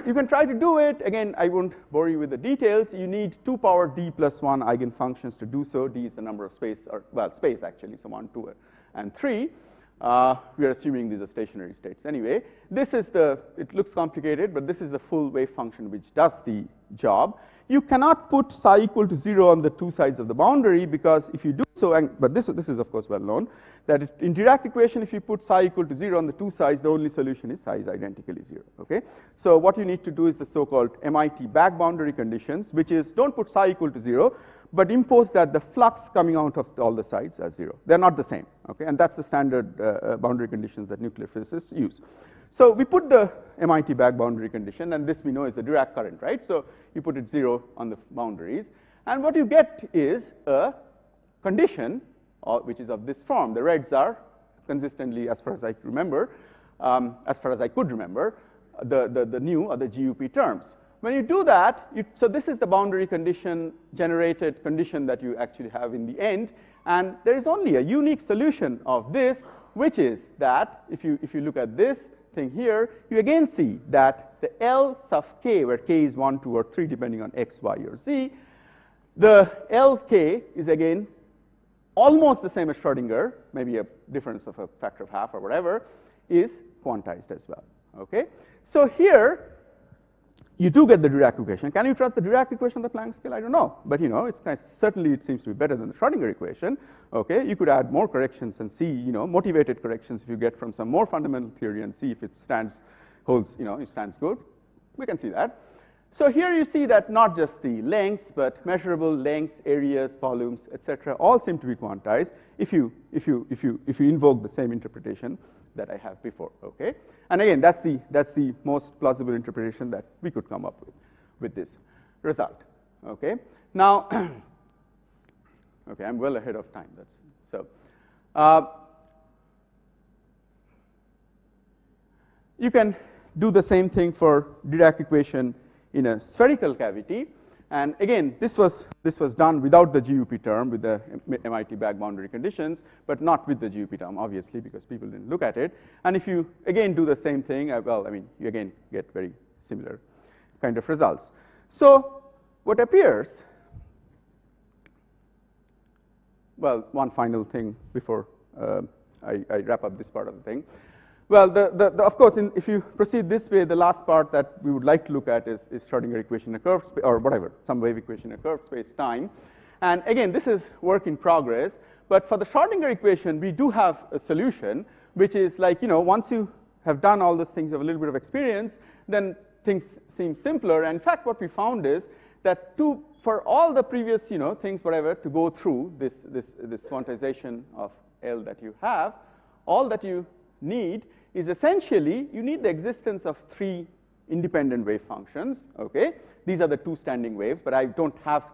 You can try to do it. Again, I won't bore you with the details. You need 2 power d plus 1 eigenfunctions to do so. D is the number of space, space actually, so 1, 2, and 3. We are assuming these are stationary states anyway. This is it looks complicated, but this is the full wave function which does the job. You cannot put psi equal to 0 on the 2 sides of the boundary, because if you do so, but this is of course well known, that in Dirac equation, if you put psi equal to 0 on the 2 sides, the only solution is psi is identically 0, okay? So what you need to do is the so-called MIT back boundary conditions, which is don't put psi equal to 0, but impose that the flux coming out of all the sides as 0. They're not the same, okay? And that's the standard boundary conditions that nuclear physicists use. So we put the MIT back boundary condition, and this we know is the Dirac current, right? So you put it 0 on the boundaries, and what you get is a condition which is of this form. The reds are consistently, as far as I remember, as far as I could remember, the new or the GUP terms. When you do that, so this is the boundary condition generated condition that you actually have in the end, and there is only a unique solution of this which is that if you look at this thing here, you again see that the L sub k, where k is 1, 2, or 3, depending on x, y, or z, the Lk is again almost the same as Schrodinger, maybe a difference of a factor of half or whatever, is quantized as well. Okay? So here, you do get the Dirac equation. Can you trust the Dirac equation on the Planck scale? I don't know. But you know, it's nice. Certainly it seems to be better than the Schrodinger equation. Okay? You could add more corrections and see, you know, motivated corrections if you get from some more fundamental theory and see if it holds, you know, it stands good. We can see that. So here you see that not just the lengths, but measurable lengths, areas, volumes, etc., all seem to be quantized if you invoke the same interpretation that I have before. Okay, and again, that's the most plausible interpretation that we could come up with this result. Okay, now, okay, I'm well ahead of time. You can do the same thing for Dirac equation in a spherical cavity, and again, this was done without the GUP term, with the MIT back boundary conditions, but not with the GUP term, obviously, because people didn't look at it. And if you again do the same thing, well, I mean, you again get very similar kind of results. So what appears, well, one final thing before I wrap up this part of the thing. Well, of course, if you proceed this way, the last part that we would like to look at is Schrodinger equation in a curved space, or whatever, some wave equation in a curved space time. And again, this is work in progress. But for the Schrodinger equation, we do have a solution, which is like, you know, once you have done all those things, you have a little bit of experience, then things seem simpler. And in fact, what we found is that for all the previous, you know, things, whatever, to go through this quantization of L that you have, all that you need is essentially, you need the existence of 3 independent wave functions. Okay, these are the 2 standing waves, but I don't have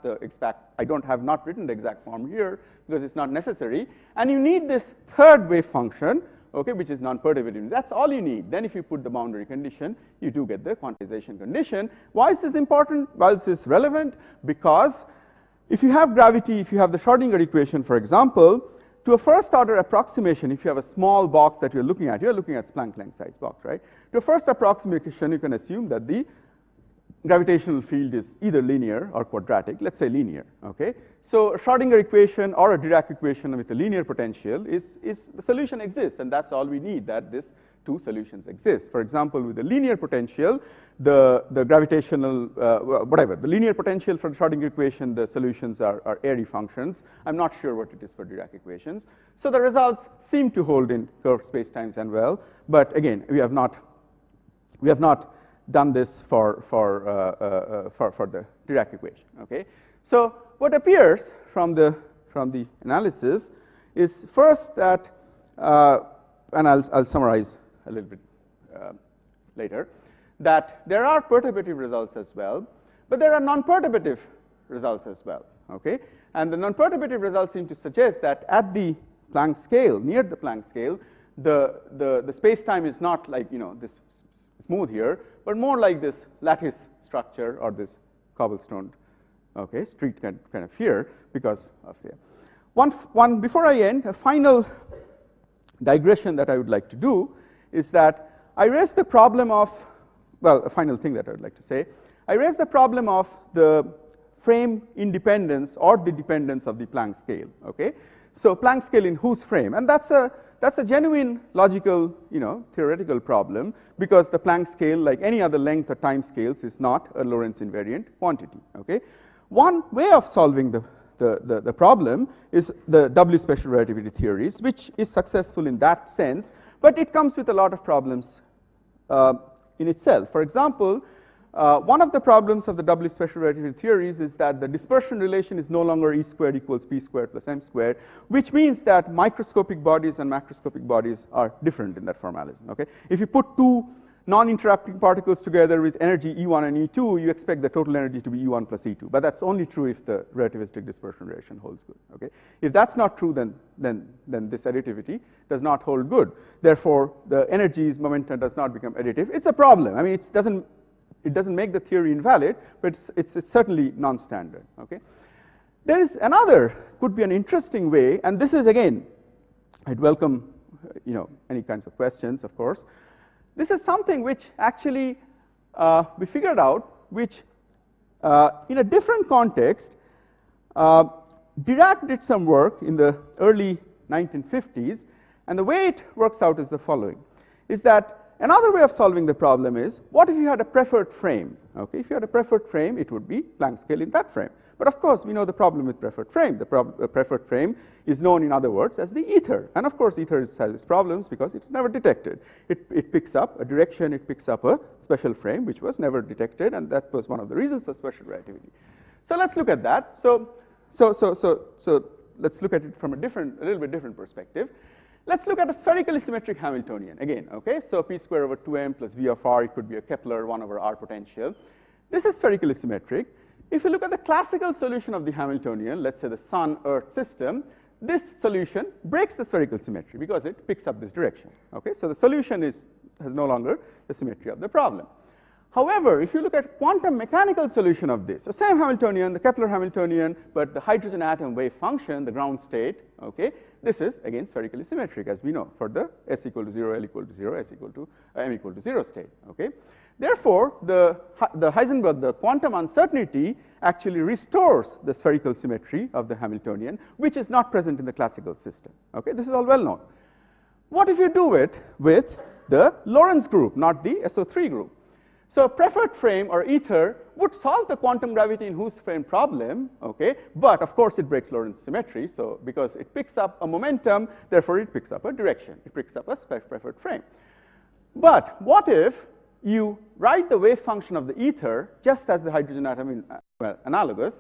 not written the exact form here because it's not necessary. And you need this 3rd wave function, okay, which is non-perturbative. That's all you need. Then if you put the boundary condition, you do get the quantization condition. Why is this important? Why is this relevant? Because if you have gravity, if you have the Schrodinger equation, for example, to a first order approximation, if you have a small box that you're looking at Planck length size box, right? To a first approximation, you can assume that the gravitational field is either linear or quadratic, let's say linear, okay? So a Schrodinger equation or a Dirac equation with a linear potential is the solution exists, and that's all we need, that this 2 solutions exist. For example, with the linear potential, the gravitational, the linear potential for the Schrodinger equation, the solutions are airy functions. I'm not sure what it is for Dirac equations. So the results seem to hold in curved spacetimes and well, but again, we have not done this for the Dirac equation. Okay, so what appears from the analysis is first that, and I'll summarize a little bit later, that there are perturbative results as well, but there are non-perturbative results as well. Okay, and the non-perturbative results seem to suggest that at the Planck scale, near the Planck scale, the space-time is not like, you know, this smooth here, but more like this lattice structure or this cobblestone, okay, street kind of here because of the one. Before I end, a final digression that I would like to do is that I raised the problem of, well, a final thing that I would like to say, I raised the problem of the frame independence or the dependence of the Planck scale. Okay, so Planck scale in whose frame, and that's a genuine logical, you know, theoretical problem, because the Planck scale, like any other length or time scales, is not a Lorentz invariant quantity. Okay, one way of solving the problem is the doubly special relativity theories, which is successful in that sense, but it comes with a lot of problems in itself. For example, one of the problems of the doubly special relativity theories is that the dispersion relation is no longer E squared equals P squared plus M squared, which means that microscopic bodies and macroscopic bodies are different in that formalism. Okay, if you put 2 non-interacting particles together with energy E1 and E2, you expect the total energy to be E1 plus E2, but that's only true if the relativistic dispersion relation holds good. Okay, if that's not true, then this additivity does not hold good. Therefore, the energy's momentum does not become additive. It's a problem. I mean, it doesn't make the theory invalid, but it's certainly non-standard. Okay, there is another, could be an interesting way, and this is again, I'd welcome any kinds of questions, of course. This is something which actually we figured out, which in a different context, Dirac did some work in the early 1950s, and the way it works out is the following, is that another way of solving the problem is, what if you had a preferred frame? Okay, if you had a preferred frame, it would be Planck scale in that frame. But of course, we know the problem with preferred frame. The preferred frame is known, in other words, as the ether. And of course, ether has its problems because it's never detected. It picks up a direction, it picks up a special frame, which was never detected, and that was one of the reasons for special relativity. So let's look at that. So let's look at it from a little bit different perspective. Let's look at a spherically symmetric Hamiltonian again, okay? So p square over 2m plus v of r, it could be a Kepler 1 over r potential. This is spherically symmetric. If you look at the classical solution of the Hamiltonian, let's say the Sun-Earth system, this solution breaks the spherical symmetry because it picks up this direction, okay? So the solution has no longer the symmetry of the problem. However, if you look at quantum mechanical solution of this, the same Hamiltonian, the Kepler Hamiltonian, but the hydrogen atom wave function, the ground state, okay, this is again spherically symmetric, as we know, for the s equal to 0, l equal to 0, s equal to m equal to 0 state, okay? Therefore, the Heisenberg, the quantum uncertainty actually restores the spherical symmetry of the Hamiltonian, which is not present in the classical system, okay? This is all well known. What if you do it with the Lorentz group, not the SO3 group? So a preferred frame or ether would solve the quantum gravity in whose frame problem, okay? But of course it breaks Lorentz symmetry, so because it picks up a momentum, therefore it picks up a direction. It picks up a preferred frame. But what if you write the wave function of the ether, just as the hydrogen atom, analogous,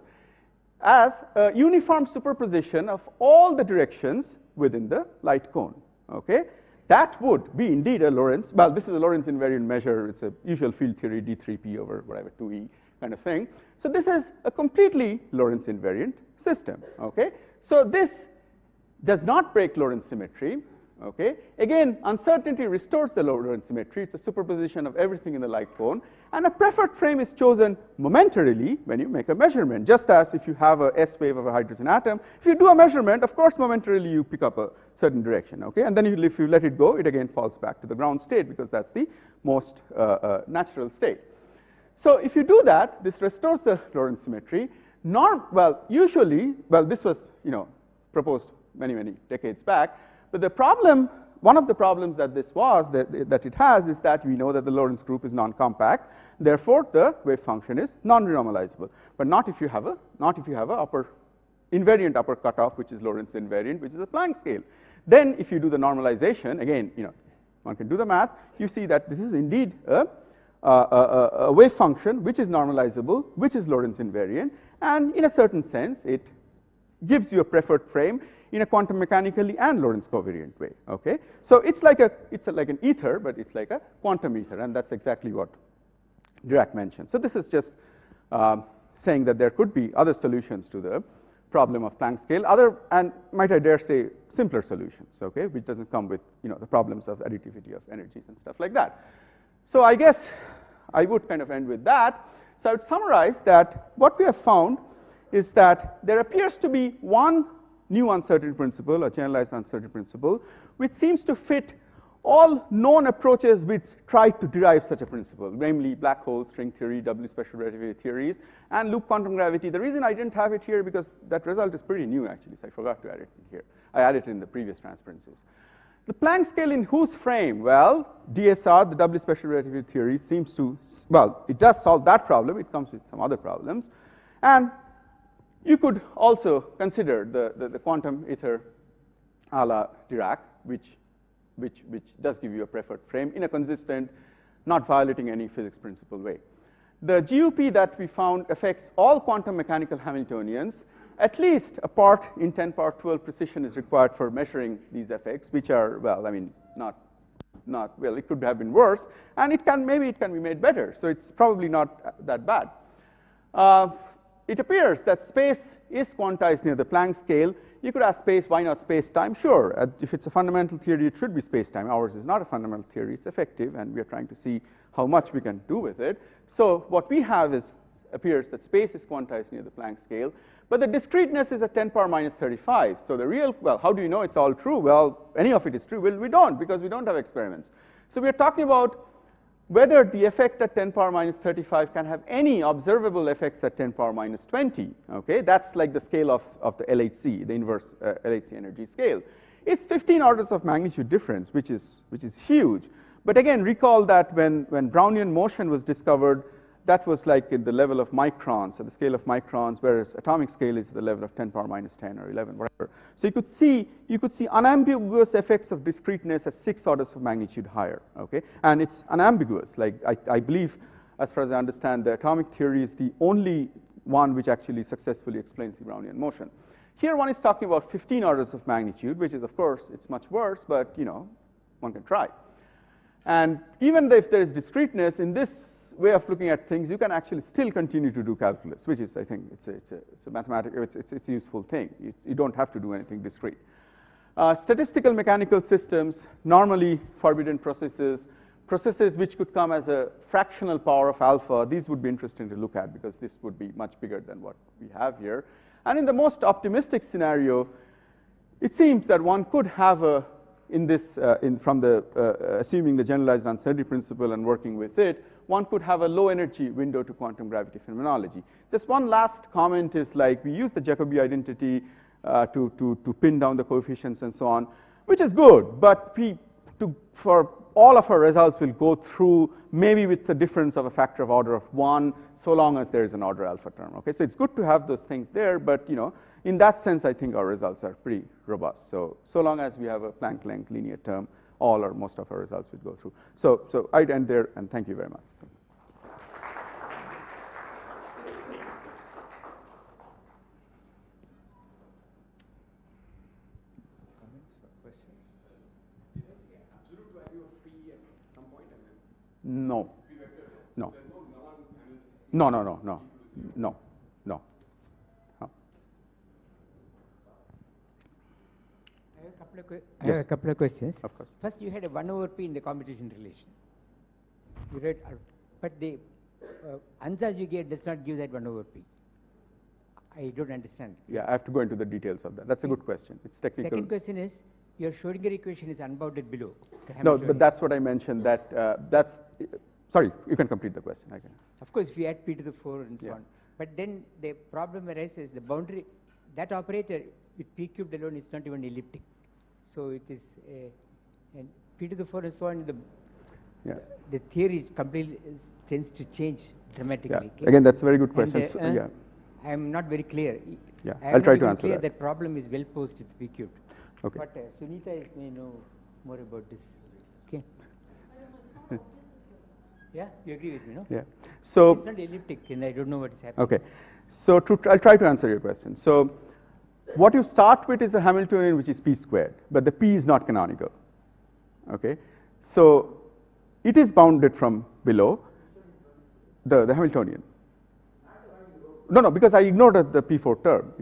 as a uniform superposition of all the directions within the light cone, okay? That would be indeed a Lorentz, well, this is a Lorentz invariant measure. It's a usual field theory d3p over whatever 2e kind of thing. So this is a completely Lorentz invariant system, okay? So this does not break Lorentz symmetry, okay? Again, uncertainty restores the Lorentz symmetry. It's a superposition of everything in the light cone. And a preferred frame is chosen momentarily when you make a measurement, just as if you have a S wave of a hydrogen atom. If you do a measurement, of course, momentarily you pick up a certain direction, okay? And then if you let it go, it again falls back to the ground state because that's the most natural state. So if you do that, this restores the Lorentz symmetry. Usually, this was, proposed many, many decades back, but the problem, one of the problems that this was, that it has, is that we know that the Lorentz group is non-compact. Therefore, the wave function is non-renormalizable. But not if you have a invariant upper cutoff, which is Lorentz invariant, which is a Planck scale. Then, if you do the normalization, again, one can do the math. You see that this is indeed a wave function which is normalizable, which is Lorentz invariant, and in a certain sense, it gives you a preferred frame in a quantum mechanically and Lorentz covariant way, okay? So it's like an ether, but it's like a quantum ether, and that's exactly what Dirac mentioned. So this is just saying that there could be other solutions to the problem of Planck scale, and might I dare say, simpler solutions, okay, which doesn't come with, the problems of additivity of energies and stuff like that. So I guess I would kind of end with that. So I would summarize that what we have found is that there appears to be one new uncertainty principle, or generalized uncertainty principle, which seems to fit all known approaches which try to derive such a principle, namely black hole, string theory, W special relativity theories, and loop quantum gravity. The reason I didn't have it here because that result is pretty new, actually, so I forgot to add it in here. I added it in the previous transparencies. The Planck scale in whose frame? Well, DSR, the W special relativity theory, seems to, it does solve that problem. It comes with some other problems. And you could also consider the quantum ether a la Dirac, which does give you a preferred frame in a consistent, not violating any physics principle way. The GUP that we found affects all quantum mechanical Hamiltonians. At least a part in 10 power 12 precision is required for measuring these effects, which are, it could have been worse, and maybe it can be made better. So it's probably not that bad. It appears that space is quantized near the Planck scale. You could ask space, why not space-time? Sure, if it's a fundamental theory, it should be space-time. Ours is not a fundamental theory, it's effective, and we are trying to see how much we can do with it. So what we have is appears that space is quantized near the Planck scale, but the discreteness is at 10 power minus 35. So the real, well, how do you know it's all true? Well, any of it is true. Well, we don't, because we don't have experiments. So we're talking about whether the effect at 10 power minus 35 can have any observable effects at 10 power minus 20. Okay, that's like the scale of the LHC, the inverse LHC energy scale. It's 15 orders of magnitude difference, which is huge. But again, recall that when Brownian motion was discovered, that was like in the level of microns, at the scale of microns, whereas atomic scale is the level of 10 power minus 10 or 11, whatever. So you could see unambiguous effects of discreteness at 6 orders of magnitude higher. Okay, and it's unambiguous. Like I believe, as far as I understand, the atomic theory is the only one which actually successfully explains the Brownian motion. Here one is talking about 15 orders of magnitude, which is, of course, it's much worse, but you know, one can try. And even if there is discreteness in this way of looking at things, you can actually still continue to do calculus, which is, I think, it's a mathematical, it's a useful thing. You don't have to do anything discrete. Statistical mechanical systems, normally forbidden processes which could come as a fractional power of alpha, these would be interesting to look at because this would be much bigger than what we have here. And in the most optimistic scenario, it seems that one could have a, assuming the generalized uncertainty principle and working with it, one could have a low energy window to quantum gravity phenomenology. Just one last comment is like we use the Jacobi identity to pin down the coefficients and so on, which is good, but for all of our results will go through maybe with the difference of a factor of order of 1, so long as there is an order alpha term. Okay, so it's good to have those things there, but you know, in that sense, I think our results are pretty robust. So long as we have a Planck length linear term, all or most of our results will go through. So I'd end there, and thank you very much. No. No. No, no, no, no, no, no. I have a couple of questions. Of course. First, you had a 1 over p in the commutation relation. You read, but the answers you gave does not give that 1 over p. I don't understand. Yeah, I have to go into the details of that. That's a good question. It's technical. Second question is, your Schrodinger equation is unbounded below. No, but that's what I mentioned. That's sorry. You can complete the question. I can. Of course, if you add p to the 4 and so Yeah. on. But then the problem arises, the boundary, that operator with p cubed alone is not even elliptic. So it is, and p to the 4 and so on, the theory completely tends to change dramatically. Yeah. Okay? Again, that's a very good question. And, yeah. I am not very clear. Yeah, I am I'll try not to even answer clear that. problem is well posed with p cubed. Okay. But Sunita may know more about this. Okay. Yeah, you agree with me, no? Yeah. So it's not elliptic, and I don't know what is happening. okay. So I'll try to answer your question. So what you start with is a Hamiltonian which is p squared, but the p is not canonical. Okay. So it is bounded from below the Hamiltonian. No, because I ignored the p4 term.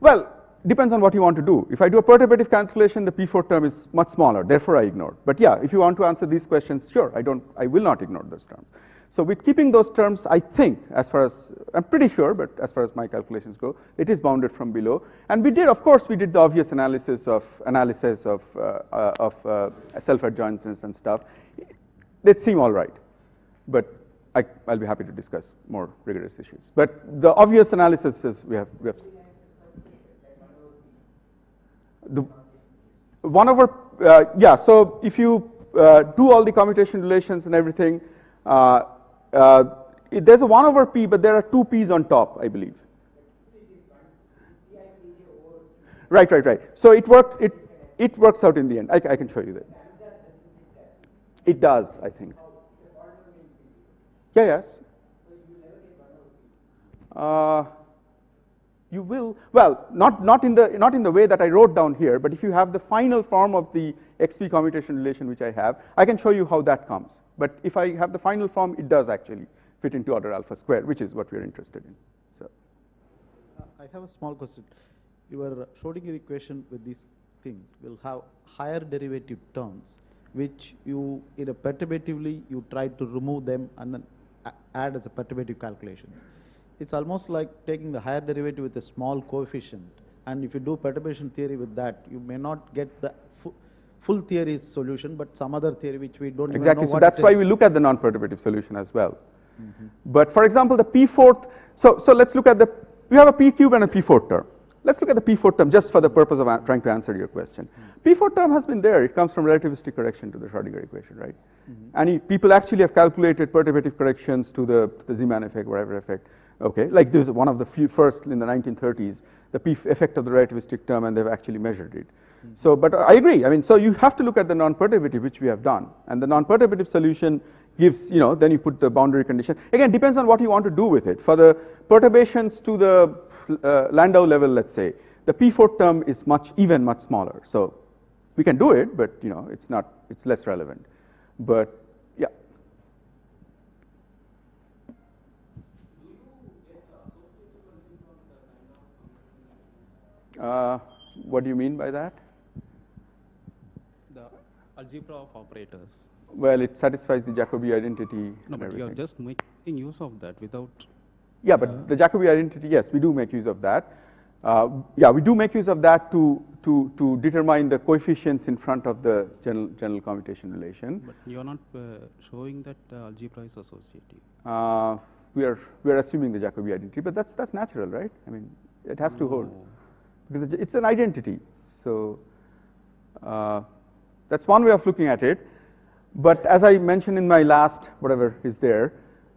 Well, depends on what you want to do. If I do a perturbative calculation, the p4 term is much smaller. Therefore, I ignored. But yeah, if you want to answer these questions, sure, I will not ignore those terms. So with keeping those terms, I think, as far as I'm pretty sure, but as far as my calculations go, it is bounded from below. And we did, of course, we did the obvious analysis of self-adjoinance and stuff. They seem all right, but I'll be happy to discuss more rigorous issues. But the obvious analysis is we have the 1 over yeah. So if you do all the commutation relations and everything, there's a 1 over p, but there are 2 p's on top, I believe. Right. So it works out in the end. I can show you that. It does, I think. Yeah, yes. You will, well, not in the way that I wrote down here, but if you have the final form of the XP commutation relation which I have, I can show you how that comes. But if I have the final form, it does actually fit into order alpha squared, which is what we are interested in. So, I have a small question. Your Schrodinger equation with these things will have higher derivative terms, which you, in a perturbatively, you try to remove them and then add as a perturbative calculation. It's almost like taking the higher derivative with a small coefficient, and if you do perturbation theory with that, you may not get the full theory's solution, but some other theory which we don't Exactly. even know So what that's it why is. we look at the non-perturbative solution as well. But for example, the P4th, so let's look at we have a P cube and a P4 term. Let's look at the P4 term just for the purpose of trying to answer your question. P4 term has been there. It comes from relativistic correction to the Schrodinger equation, right? And people actually have calculated perturbative corrections to the Zeeman effect, whatever effect. Okay, like this is one of the few first in the 1930s, the P effect of the relativistic term, and they've actually measured it. So, but I agree. I mean, so you have to look at the non-perturbative, which we have done, and the non-perturbative solution gives, then you put the boundary condition. Again, depends on what you want to do with it. For the perturbations to the Landau level, let's say, the P4 term is much smaller. So we can do it, but it's less relevant. But yeah. What do you mean by that? The algebra of operators. Well, it satisfies the Jacobi identity. No, but you are just making use of that without. Yeah, but the Jacobi identity, yes, we do make use of that. Yeah, we do make use of that to determine the coefficients in front of the general commutation relation. But you are not showing that algebra is associative. We are assuming the Jacobi identity, but that's natural, right? I mean, it has to hold because it's an identity. So that's one way of looking at it. But as I mentioned in my last whatever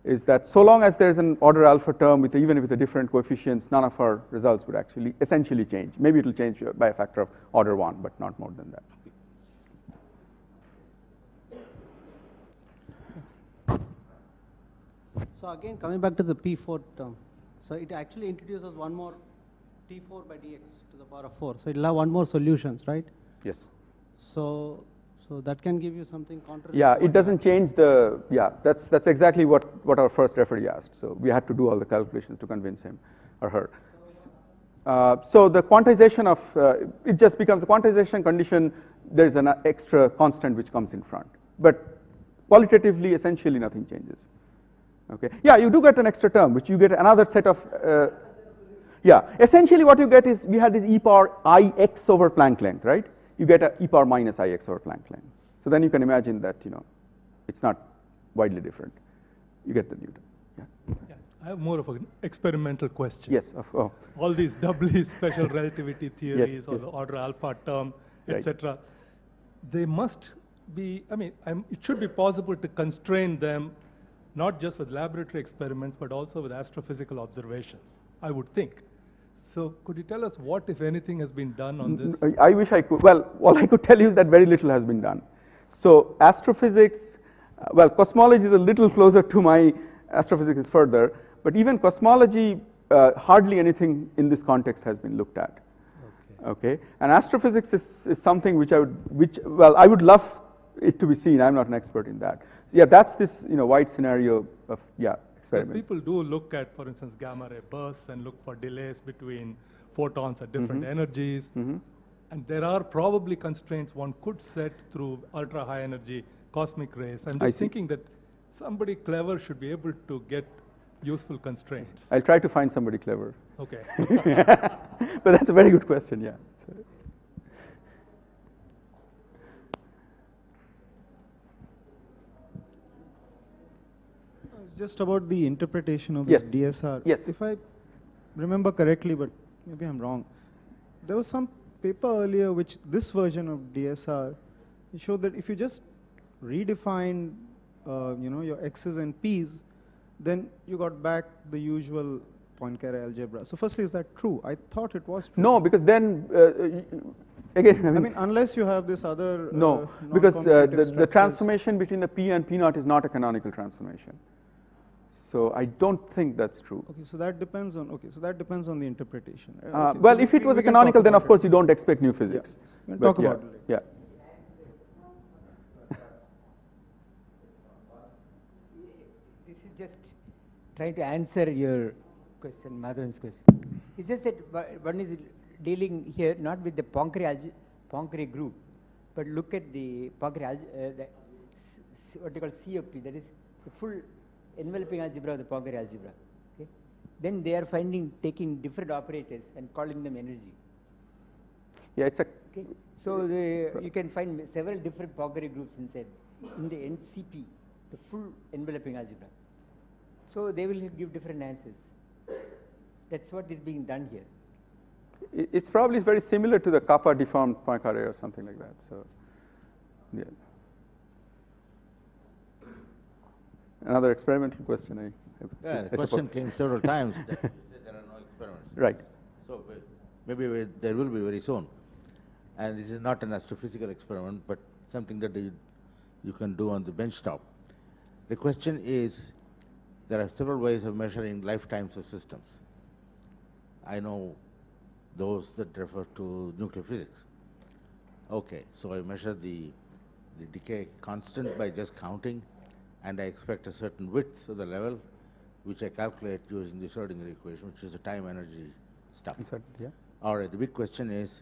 is that so long as there's an order alpha term even with the different coefficients, none of our results would actually essentially change. Maybe it will change by a factor of order 1, but not more than that. So again, coming back to the P4 term, so it actually introduces one more T4 by dx to the power of 4. So it'll have one more solutions, right? Yes. So that can give you something contrary. Yeah, it doesn't change the, that's exactly what our first referee asked. So we had to do all the calculations to convince him or her. So the quantization of, it just becomes a quantization condition, there's an extra constant which comes in front. But qualitatively, essentially nothing changes. Okay, yeah, you do get an extra term, which you get another set of, yeah, essentially what you get is, we had this e power ix over Planck length, right? You get a e power minus ix over Planck length. So then you can imagine that, it's not widely different. You get the Newton. Yeah. I have more of an experimental question. Yes. All these doubly special relativity theories Yes, or yes. the order alpha term, Right. etc. They must be, it should be possible to constrain them not just with laboratory experiments, but also with astrophysical observations, I would think. So could you tell us what, if anything, has been done on this? I wish I could. Well, all I could tell you is that very little has been done. So astrophysics, well, cosmology is a little closer to my astrophysics is further, but even cosmology, hardly anything in this context has been looked at. Okay, and astrophysics is something which I would love it to be seen. I'm not an expert in that. Yeah, that's this wide scenario of experiments. People do look at, for instance, gamma ray bursts and look for delays between photons at different energies. And there are probably constraints one could set through ultra high energy cosmic rays. I'm just thinking that somebody clever should be able to get useful constraints. I'll try to find somebody clever. Okay. But that's a very good question, yeah. It's just about the interpretation of this DSR. Yes. If I remember correctly, but maybe I'm wrong, there was some paper earlier which this version of DSR showed that if you just redefine your x's and p's, then you got back the usual Poincare algebra. So firstly, is that true? I thought it was true. No, because then again, I mean, unless you have this other no, because the transformation between the p and p naught is not a canonical transformation. So I don't think that's true. Okay, so that depends on the interpretation. Well, if it was a canonical, then of course you don't expect new physics. We'll talk about it later. Yeah. This is just trying to answer your question, Madhavan's question. It's just that one is dealing here not with the Poincare group, but look at the Poincare, what they call COP, that is the full enveloping algebra or the Poincare algebra. Okay? Then they are taking different operators and calling them energy. Yeah, it's a. Okay. So you can find several different Poincare groups inside in the NCP, the full enveloping algebra. So they will give different answers. That's what is being done here. It's probably very similar to the kappa deformed Poincare or something like that. So, yeah. Another experimental question. Yeah, the question came several times that you said there are no experiments. Right. So maybe there will be very soon. And this is not an astrophysical experiment, but something that you can do on the benchtop. The question is, there are several ways of measuring lifetimes of systems. I know those that refer to nuclear physics. Okay, so I measure the decay constant by just counting, and I expect a certain width of the level, which I calculate using the Schrodinger equation, which is the time energy stuff. Yeah. All right, the big question is,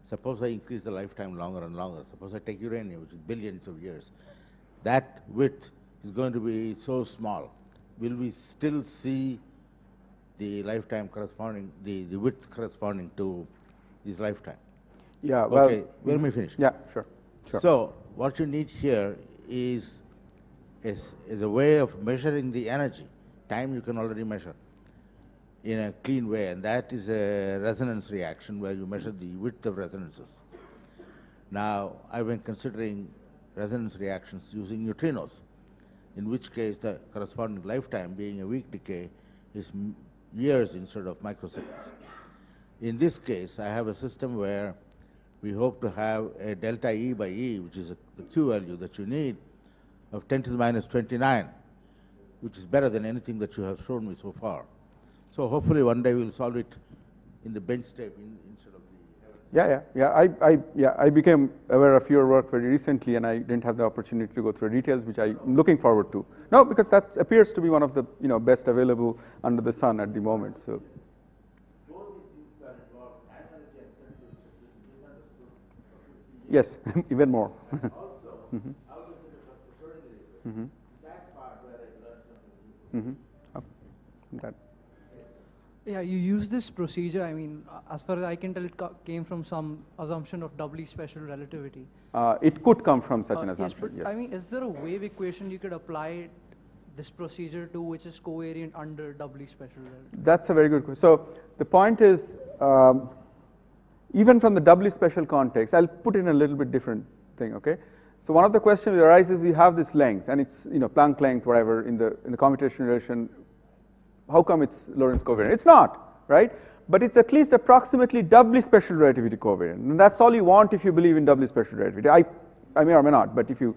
suppose I increase the lifetime longer and longer. Suppose I take uranium, which is billions of years. That width is going to be so small. Will we still see the lifetime corresponding, the width corresponding to this lifetime? Yeah, well. Okay, let me finish. Yeah, sure. So what you need here is a way of measuring the energy. Time you can already measure in a clean way, and that is a resonance reaction where you measure the width of resonances. Now, I've been considering resonance reactions using neutrinos, in which case the corresponding lifetime, being a weak decay, is years instead of microseconds. In this case, I have a system where we hope to have a delta E by E, which is the Q value that you need, of 10 to the minus 29, which is better than anything that you have shown me so far. So hopefully one day we'll solve it in the bench tape instead of the... I became aware of your work very recently, and I didn't have the opportunity to go through details, which I'm looking forward to. No, because that appears to be one of the best available under the sun at the moment. So. Both these things are involved, time energy and misunderstood. Yes, even more. Also, how to set up the Schrodinger equation. That part where I learned something. That. Yeah, you use this procedure. I mean, as far as I can tell, it came from some assumption of doubly special relativity. It could come from such an assumption. Yes, but I mean, is there a wave equation you could apply this procedure to, which is covariant under doubly special relativity? That's a very good question. So the point is, even from the doubly special context, I'll put in a little bit different thing. Okay. So one of the questions that arises, you have this length, and it's Planck length, whatever, in the computational relation. How come it's Lorentz covariant? It's not, right? But it's at least approximately doubly special relativity covariant, and that's all you want if you believe in doubly special relativity. I may or may not, but if you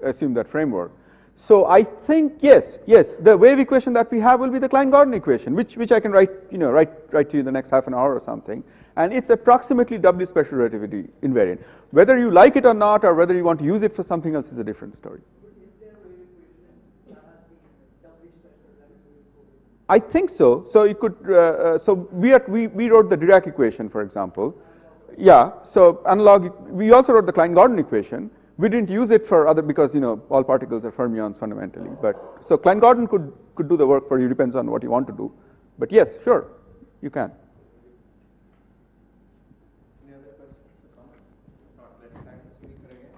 assume that framework. So I think yes, the wave equation that we have will be the Klein-Gordon equation, which I can write to you in the next half an hour or something, and it's approximately doubly special relativity invariant. Whether you like it or not, or whether you want to use it for something else is a different story. I think so. So it could. So we wrote the Dirac equation, for example. Yeah. So analog. We also wrote the Klein-Gordon equation. We didn't use it for other because all particles are fermions fundamentally. But so Klein-Gordon could do the work for you. Depends on what you want to do. But yes, sure, you can. Any other questions or comments? If not, let's thank the speaker again.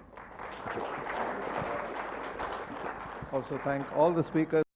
Also thank all the speakers.